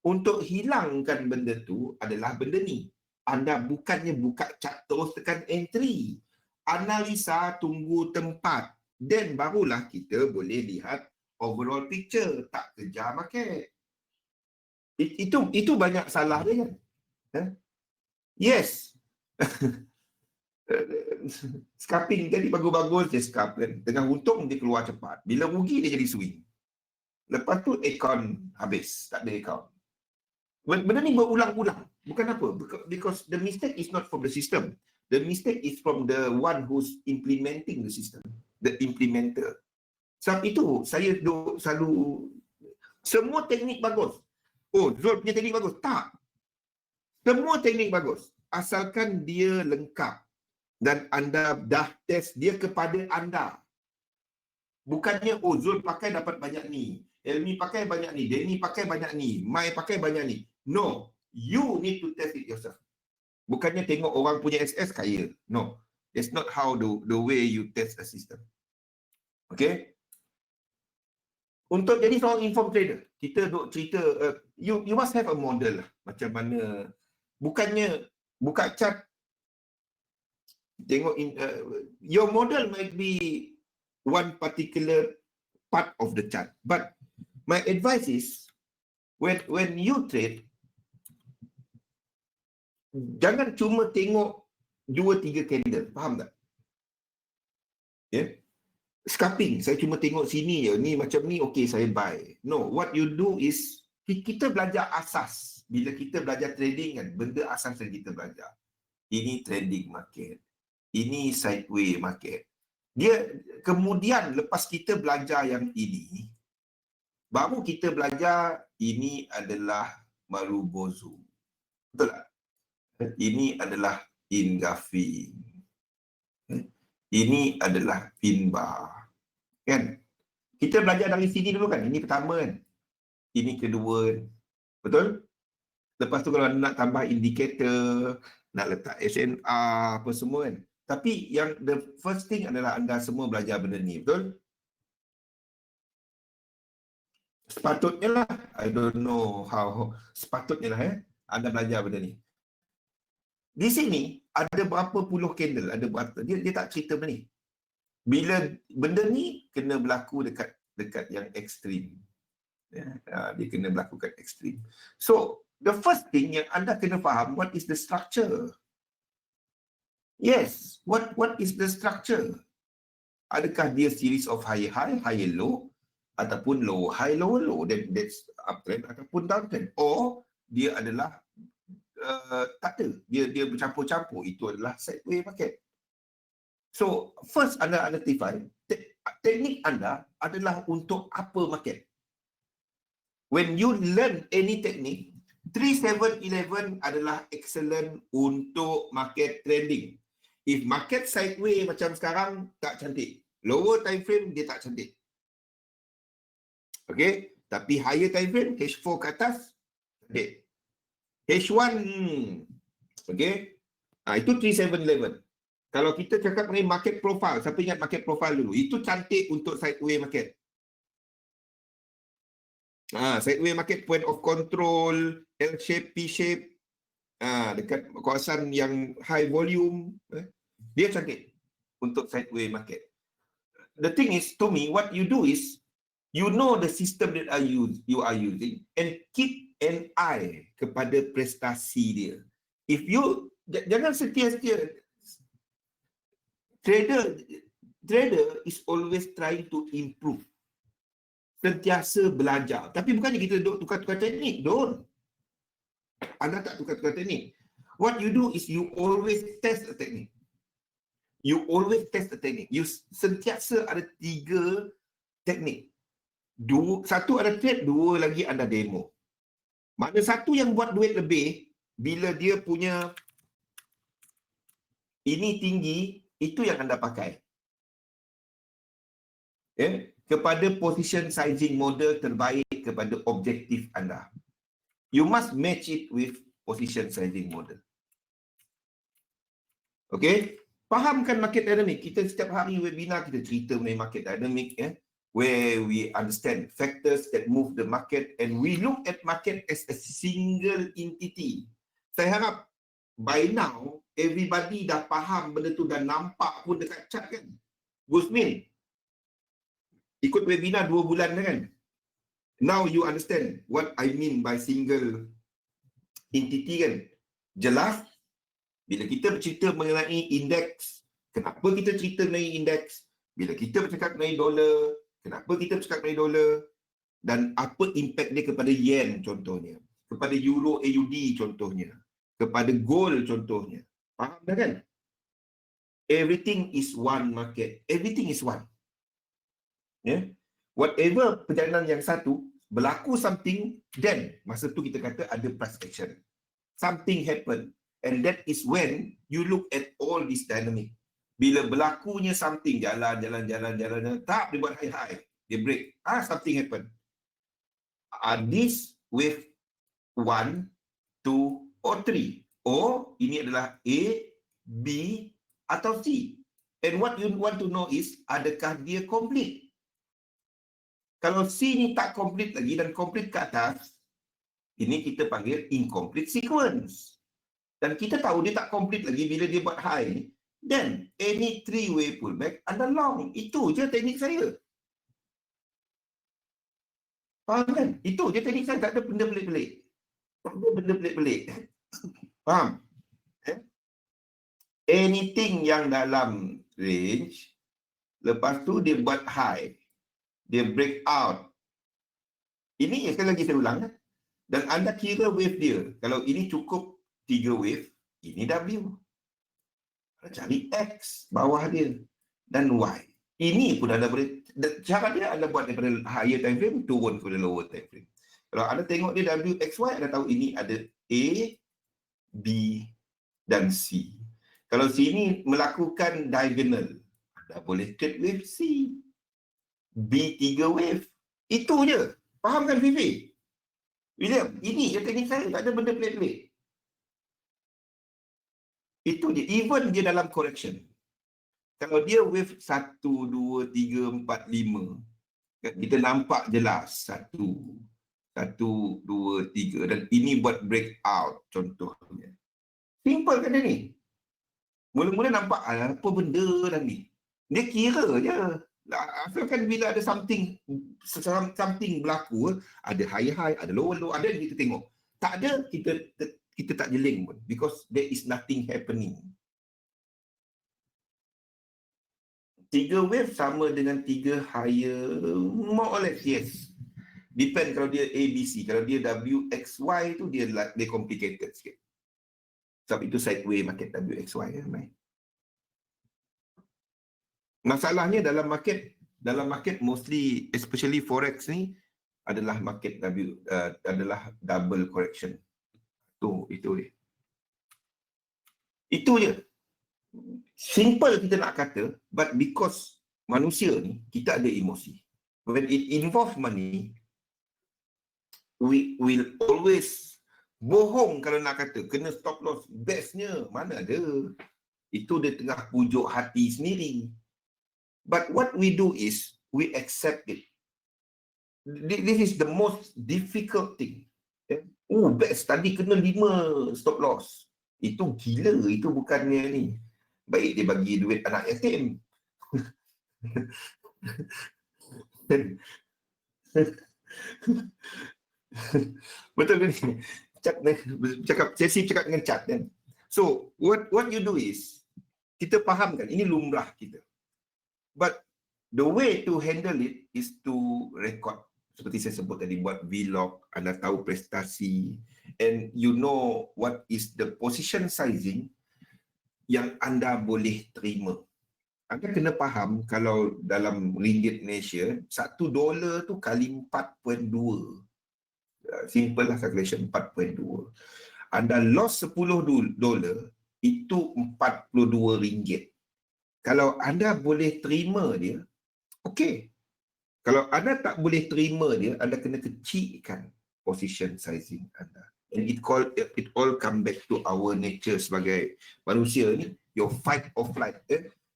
Untuk hilangkan benda tu adalah benda ni. Anda bukannya buka chart terus tekan entry. Analisa, tunggu tempat. Then barulah kita boleh lihat overall picture. Tak kejar market. Itu banyak salah dia kan? Yes. Scalping tadi bagus-bagus dia scalp kan. Tengah untung dia keluar cepat. Bila rugi dia jadi swing. Lepas tu account habis. Tak ada account. Benda ni berulang-ulang. Bukan apa. Because the mistake is not from the system. The mistake is from the one who's implementing the system. The implementer. Sebab itu saya selalu semua teknik bagus. Oh, Zul punya teknik bagus. Tak. Semua teknik bagus. Asalkan dia lengkap. Dan anda dah test dia kepada anda. Bukannya, oh Zul pakai dapat banyak ni. Elmi pakai banyak ni. Denny pakai banyak ni. Mai pakai banyak ni. No. You need to test it yourself. Bukannya tengok orang punya SS kaya. No. That's not how the way you test a system. Okay? Untuk jadi seorang informed trader, kita duk cerita, you must have a model lah. Macam mana, bukannya buka chart, tengok your model might be one particular part of the chart, but my advice is when you trade, jangan cuma tengok 2-3 candle, faham tak? Scalping, saya cuma tengok sini je, ni macam ni, okay saya buy. No, what you do is kita belajar asas. Bila kita belajar trading kan, benda asas yang kita belajar. Ini trading market. Ini sideway market. Dia kemudian lepas kita belajar yang ini, baru kita belajar ini adalah Marubozu. Betul tak? Ini adalah Ingafin. Ini adalah Pinbar. Kan? Kita belajar dari sini dulu kan? Ini pertama kan? Ini kedua. Betul? Lepas tu kalau nak tambah indikator, nak letak SNR, apa semua kan? Tapi yang the first thing adalah anda semua belajar benda ni. Betul? Sepatutnya lah. I don't know how. Sepatutnya lah anda belajar benda ni. Di sini ada berapa puluh candle, ada berapa. Dia tak cerita benda ni. Bila benda ni kena berlaku dekat yang ekstrim. Dia kena berlaku dekat ekstrim. So, the first thing yang anda kena faham, what is the structure? Yes, what is the structure? Adakah dia series of higher high, higher low, ataupun lower high, lower low, then that's uptrend ataupun downtrend, or dia adalah tak ada, dia bercampur-campur, itu adalah sideway market. So first anda identify teknik anda adalah untuk apa market. When you learn any technique, 3711 adalah excellent untuk market trading. If market sideway macam sekarang, tak cantik. Lower time frame dia tak cantik. Okay, tapi higher time frame H4 ke atas cantik. H1 okay, itu 3711. Kalau kita cakap mengenai market profile, siapa ingat market profile dulu? Itu cantik untuk sideway market. Sideway market, point of control, L shape, P shape, dekat kawasan yang high volume, dia cantik untuk sideway market. The thing is, to me, what you do is, you know the system that you are using and keep an eye kepada prestasi dia. If you, jangan setia-setia. Trader is always trying to improve. Sentiasa belajar. Tapi bukannya kita tukar-tukar teknik. Don't. Anda tak tukar-tukar teknik. What you do is you always test a technique. You always test a technique. You sentiasa ada 3 teknik. Satu ada trade, 2 lagi anda demo. Mana satu yang buat duit lebih, bila dia punya ini tinggi, itu yang anda pakai. Kepada position sizing model terbaik kepada objektif anda. You must match it with position sizing model. Okay? Fahamkan market dynamic. Kita setiap hari webinar kita cerita mengenai market dynamic, where we understand factors that move the market and we look at market as a single entity. Saya harap by now everybody dah faham benda tu, dah nampak pun dekat chart kan. Gusmin ikut webinar 2 bulan kan. Now you understand what I mean by single entity kan. Jelas bila kita bercerita mengenai indeks, kenapa kita cerita mengenai indeks, bila kita bercakap mengenai dolar, kenapa kita bercakap mengenai dolar, dan apa impact dia kepada yen contohnya, kepada euro AUD contohnya, kepada gold contohnya. Faham dah kan? Everything is one market. Everything is one. Whatever perjalanan yang satu, berlaku something, then masa tu kita kata ada price action. Something happen. And that is when you look at all this dynamic. Bila berlakunya something, jalan, tak dia buat high, dia break. Something happen. This with 1, 2, or 3. Or ini adalah A, B, atau C. And what you want to know is, adakah dia complete? Kalau C ni tak complete lagi dan complete ke atas, ini kita panggil incomplete sequence. Dan kita tahu dia tak complete lagi bila dia buat high, then any 3-way pullback anda long. Itu je teknik saya. Faham kan? Itu je teknik saya. Tak ada benda pelik-pelik. Tak ada benda pelik-pelik. Faham? Anything yang dalam range, lepas tu dia buat high, dia break out. Ini sekali lagi saya ulang. Dan anda kira wave dia. Kalau ini cukup 3 wave, ini W. Cari X bawah dia dan Y. Ini pun anda boleh, cara dia anda buat daripada higher time frame turun kepada lower time frame. Kalau anda tengok dia WXY, anda tahu ini ada A, B dan C. Kalau sini melakukan diagonal, anda boleh trade wave C, B3 wave. Itu je. Faham kan Vivi? William, ini yang teknik saya, tak ada benda pelik-pelik. Itu je, even dia dalam correction. Kalau dia wave 1, 2, 3, 4, 5, kita nampak jelas 1, 2, 3 dan ini buat breakout contohnya. Simple kan dia ni? Mula-mula nampak apa benda dah ni. Dia kira je. Asalkan bila ada something berlaku, ada high, ada low, ada kita tengok. Tak ada, kita tak jeling pun because there is nothing happening. 3 wave sama dengan 3 higher, more or less, yes. Depend kalau dia ABC, kalau dia WXY tu dia complicated sikit. Sebab itu sideway market WXY kan, right? Masalahnya dalam market mostly, especially forex ni adalah market adalah double correction. Itu dia. Itu je. Simple kita nak kata, but because manusia ni, kita ada emosi. When it involve money, we will always bohong kalau nak kata, kena stop loss. Bestnya, mana ada. Itu dia tengah pujuk hati sendiri. But what we do is, we accept it. This is the most difficult thing. Best tadi kena 5 stop loss. Itu gila, itu bukannya ni. Baik dia bagi duit anak yatim. Betul kan? Sesi cakap dengan cat kan. So, what you do is, kita faham kan, ini lumrah kita. But, the way to handle it is to record. Seperti saya sebut tadi, buat vlog, anda tahu prestasi, and you know what is the position sizing yang anda boleh terima. Anda kena faham kalau dalam ringgit Malaysia, $1 tu kali 4.2. Simple lah calculation, 4.2. Anda loss $10, itu RM42. Kalau anda boleh terima dia, okey. Kalau anda tak boleh terima dia, anda kena kecilkan position sizing anda. And it all come back to our nature sebagai manusia ni, your fight or flight.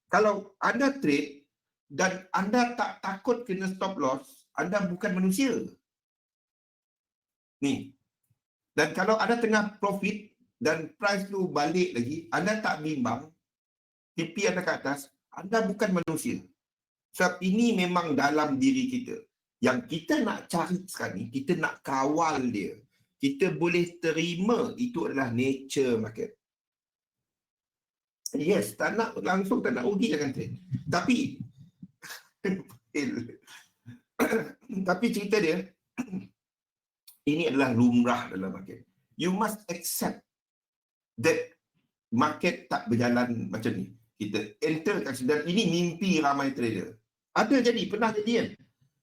Kalau anda trade dan anda tak takut kena stop loss, anda bukan manusia. Ni. Dan kalau anda tengah profit dan price tu balik lagi, anda tak bimbang, TP anda ke atas, anda bukan manusia. Sebab ini memang dalam diri kita. Yang kita nak cari sekarang ni, kita nak kawal dia. Kita boleh terima itu adalah nature market. Yes, tak nak langsung, tak nak rugi jangan trade. Tapi tapi cerita dia ini adalah lumrah dalam market. You must accept that market tak berjalan macam ni. Kita enter kat sini, dan ini mimpi ramai trader. Ada jadi, pernah jadi kan?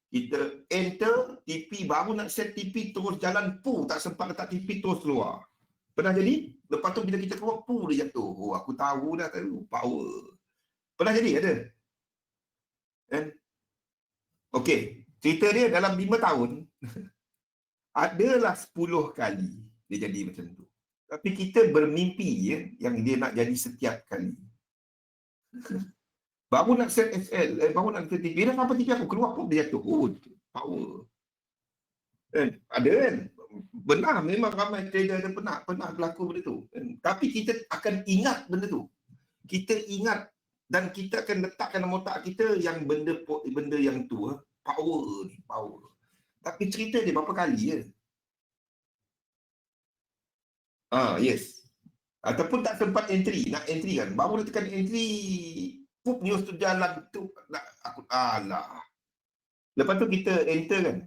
Kita enter, TP, baru nak set TP, terus jalan, tak sempat letak TP, terus keluar. Pernah jadi? Lepas tu bila kita keluar, dia jatuh. Oh, aku tahu dah, power. Pernah jadi, ada? Okey, cerita dia dalam 5 tahun, adalah 10 kali dia jadi macam tu. Tapi kita bermimpi yang dia nak jadi setiap kali. Baru nak set SL, baru nak set TV, dah sampai TV aku keluar pun dia jatuh. Oh, power. Ada kan? Benar, memang ramai trader ada pernah berlaku benda tu. Tapi kita akan ingat benda tu. Kita ingat dan kita akan letakkan dalam otak kita yang benda yang tu, power ni, power. Tapi cerita dia berapa kali je. Yes. Ataupun tak sempat entry, nak entry kan. Baru nak tekan entry, news tu jalan tu, aku alah. Lepas tu kita enter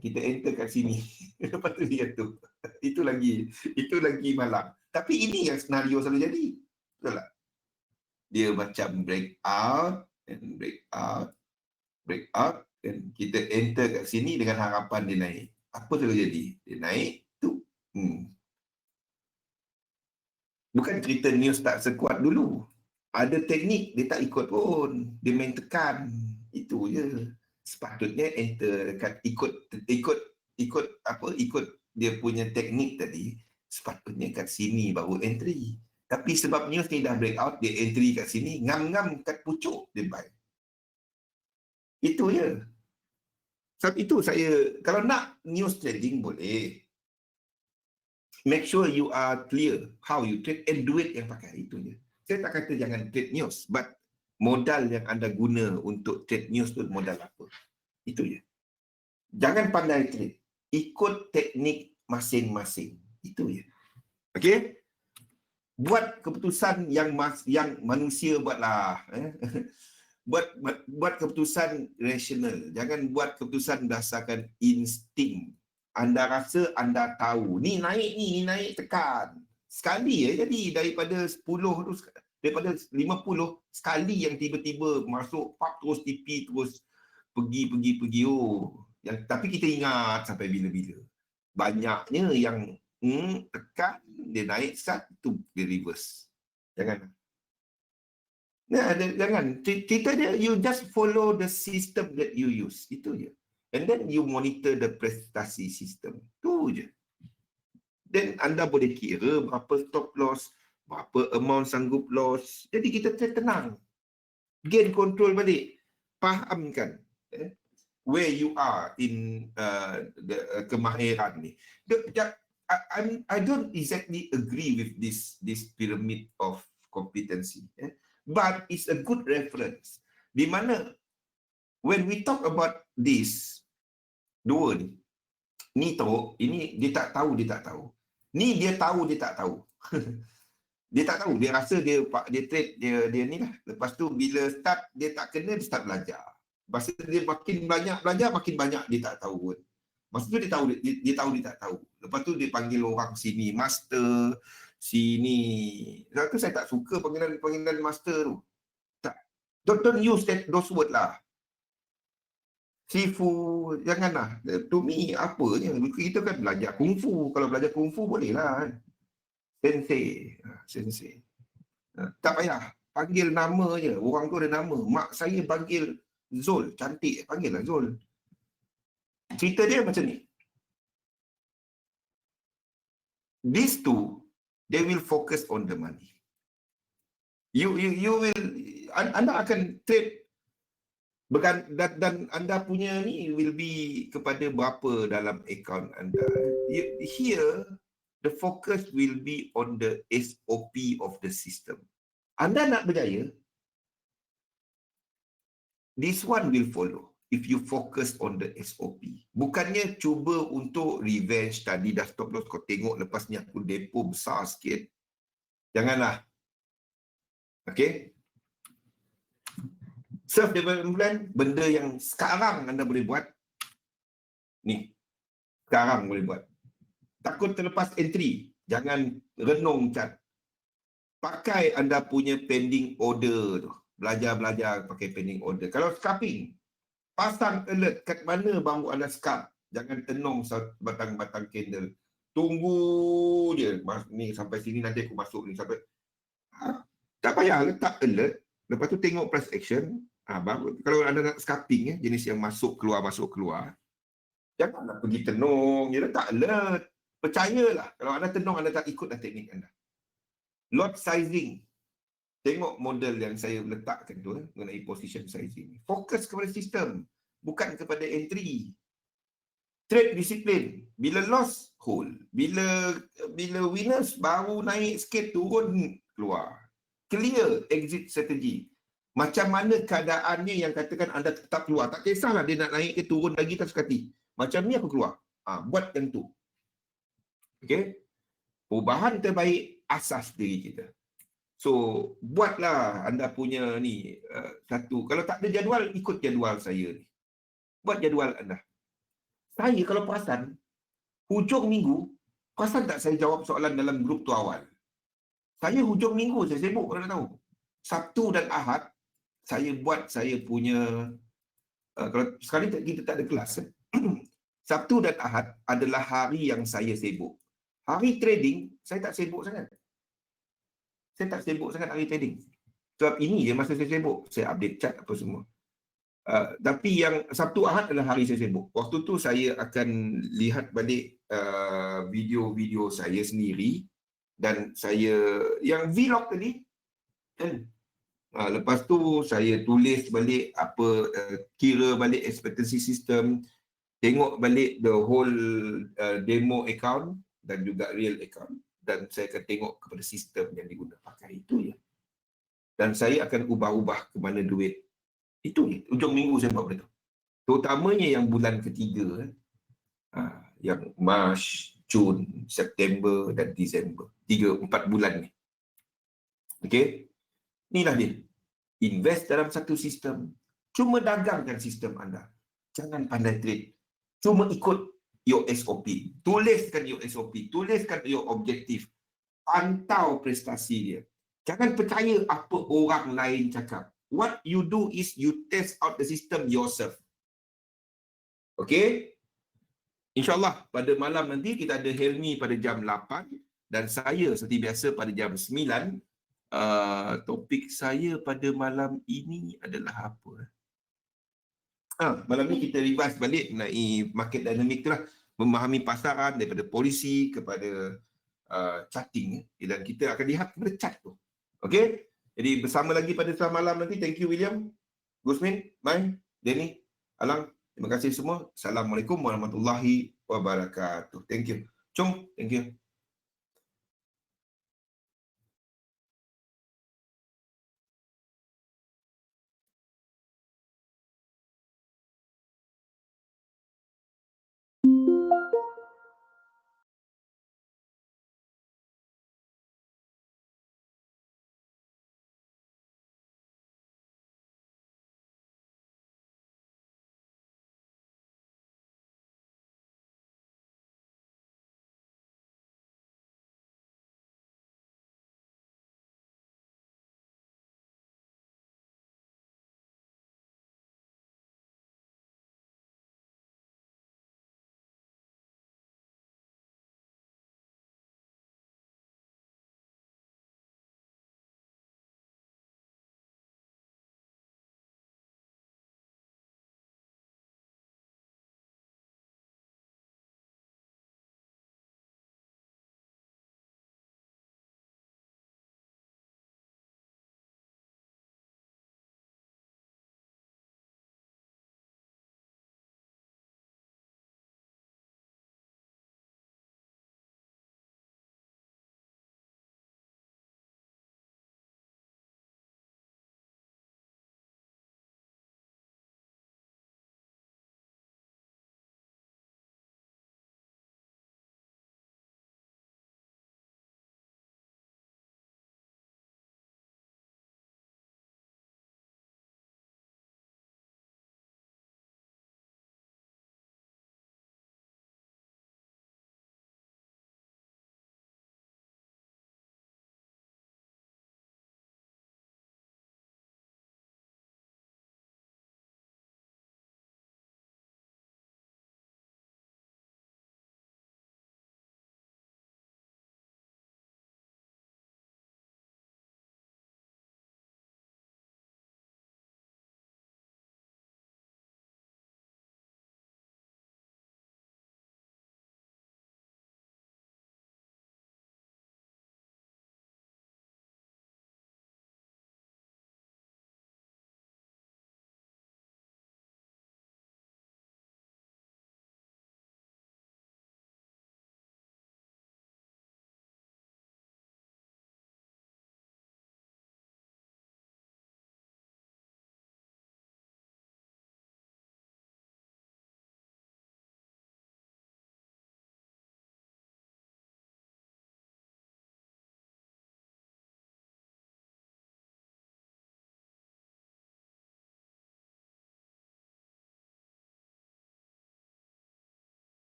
kat sini. Lepas tu dia tu. Itu lagi malam. Tapi ini yang senario selalu jadi. Betul tak? dia macam breakout and breakout dan kita enter kat sini dengan harapan dia naik. Apa tu jadi? Dia naik tu. Bukan cerita news tak sekuat dulu. Ada teknik dia tak ikut pun. Dia main tekan. Itu je. Sepatutnya enter dekat ikut dia punya teknik tadi. Sepatutnya kat sini baru entry. Tapi sebab news ni dah breakout, dia entry kat sini, ngam-ngam kat pucuk, dia buy. Itu je. Sebab itu saya, kalau nak news trading boleh. Make sure you are clear how you trade and duit yang pakai. Itu je. Saya tak kata jangan trade news, but modal yang anda guna untuk trade news tu modal apa. Itu je. Jangan pandai trade. Ikut teknik masing-masing. Itu je. Okey? Buat keputusan yang manusia buatlah. Buat keputusan rasional. Jangan buat keputusan berdasarkan insting. Anda rasa anda tahu. Ni naik tekan. Sekali jadi daripada 10 tu, daripada 50 sekali yang tiba-tiba masuk pap terus TP terus pergi. Tapi kita ingat sampai bila-bila. Banyaknya yang tekan dia naik satu dia reverse. Jangan. Jangan. Kita dia, you just follow the system that you use. Itu je. And then you monitor the prestasi system. Itu je. Then anda boleh kira berapa stop loss, berapa amount sanggup loss. Jadi kita tenang. Gain control balik. Fahamkan where you are in kemahiran ni. I don't exactly agree with this pyramid of competency. But it's a good reference. Di mana when we talk about this, dua ni teruk, ini dia tak tahu. Ni dia tahu, dia tak tahu. Dia tak tahu, dia rasa dia trade, dia ni lah. Lepas tu bila start, dia tak kena, dia start belajar. Lepas tu dia makin banyak belajar, makin banyak dia tak tahu pun. Masa tu dia tahu dia tak tahu. Lepas tu dia panggil orang sini master, sini. Sebab tu saya tak suka panggilan master tu. Tak. Don't use those word lah. Sifu, janganlah. To me, apa je. Kita kan belajar kungfu. Kalau belajar kungfu boleh lah. Sensei. Tak payah. Panggil nama je. Orang tu ada nama. Mak saya panggil Zul. Cantik. Panggil lah Zul. Cerita dia macam ni. These two, they will focus on the money. You will, anda akan trade dan anda punya ni will be kepada berapa dalam akaun anda. Here, the focus will be on the SOP of the system. Anda nak berjaya, this one will follow. If you focus on the SOP. Bukannya cuba untuk revenge tadi dah stop loss, kau tengok lepas ni aku depo besar sikit. Janganlah. Okay? Self development plan, benda yang sekarang anda boleh buat. Ni. Sekarang boleh buat. Takut terlepas entry. Jangan renung cat. Pakai anda punya pending order tu. Belajar pakai pending order. Kalau scalping, pasang alert kat mana baru anda scalp. Jangan tenung batang-batang candle. Tunggu dia. Ni sampai sini nanti aku masuk ni. Sampai. Tak payah letak alert. Lepas tu tengok price action. Baru, kalau anda nak scalping, jenis yang masuk keluar. Janganlah pergi tenung. Dia letak alert. Percayalah. Kalau anda tenung, anda tak ikutlah teknik anda. Lot sizing. Tengok model yang saya letakkan tu mengenai position sizing. Fokus kepada sistem, bukan kepada entry. Trade disiplin. Bila loss, hold. Bila winners, baru naik sikit, turun, keluar. Clear exit strategy. Macam mana keadaannya yang katakan anda tetap keluar. Tak kisahlah dia nak naik ke turun lagi tak suka hati. Macam ni aku keluar. Buat yang tu. Okay? Perubahan terbaik asas diri kita. So, buatlah anda punya ni satu. Kalau tak ada jadual, ikut jadual saya ni. Buat jadual anda. Saya kalau perasan, hujung minggu, perasan tak saya jawab soalan dalam grup tu awal? Saya hujung minggu, saya sibuk kalau nak tahu. Sabtu dan Ahad, saya punya, kalau sekali kita tak ada kelas. Sabtu dan Ahad adalah hari yang saya sibuk. Hari trading, saya tak sibuk sangat. Hari trading. Sebab ini je masa saya sibuk. Saya update chart apa semua. Tapi yang Sabtu Ahad adalah hari saya sibuk. Waktu tu saya akan lihat balik video-video saya sendiri dan saya yang vlog tadi kan. Lepas tu saya tulis balik apa, kira balik expectancy system, tengok balik the whole demo account dan juga real account, dan saya akan tengok kepada sistem yang digunakan pakai itu ya. Dan saya akan ubah-ubah ke mana duit. Itu je. Ujung minggu saya buat benda tu. Terutamanya yang bulan ketiga, yang Mac, Jun, September dan Disember. 3-4 bulan ni. Okey. Inilah dia. Invest dalam satu sistem. Cuma dagangkan sistem anda. Jangan pandai trade. Cuma ikut your SOP. Tuliskan your SOP. Tuliskan your objektif. Pantau prestasi dia. Jangan percaya apa orang lain cakap. What you do is you test out the system yourself. Okey? InsyaAllah pada malam nanti kita ada Helmi pada jam 8 dan saya seperti biasa pada jam 9. Topik saya pada malam ini adalah apa? Malam ni kita revise balik mengenai market dynamic tu lah. Memahami pasaran daripada polisi kepada charting. Dan kita akan lihat kepada chart tu. Okey? Jadi bersama lagi pada malam nanti. Thank you William, Gusmin, Mai, Denny, Alang. Terima kasih semua. Assalamualaikum warahmatullahi wabarakatuh. Thank you. Chong, thank you.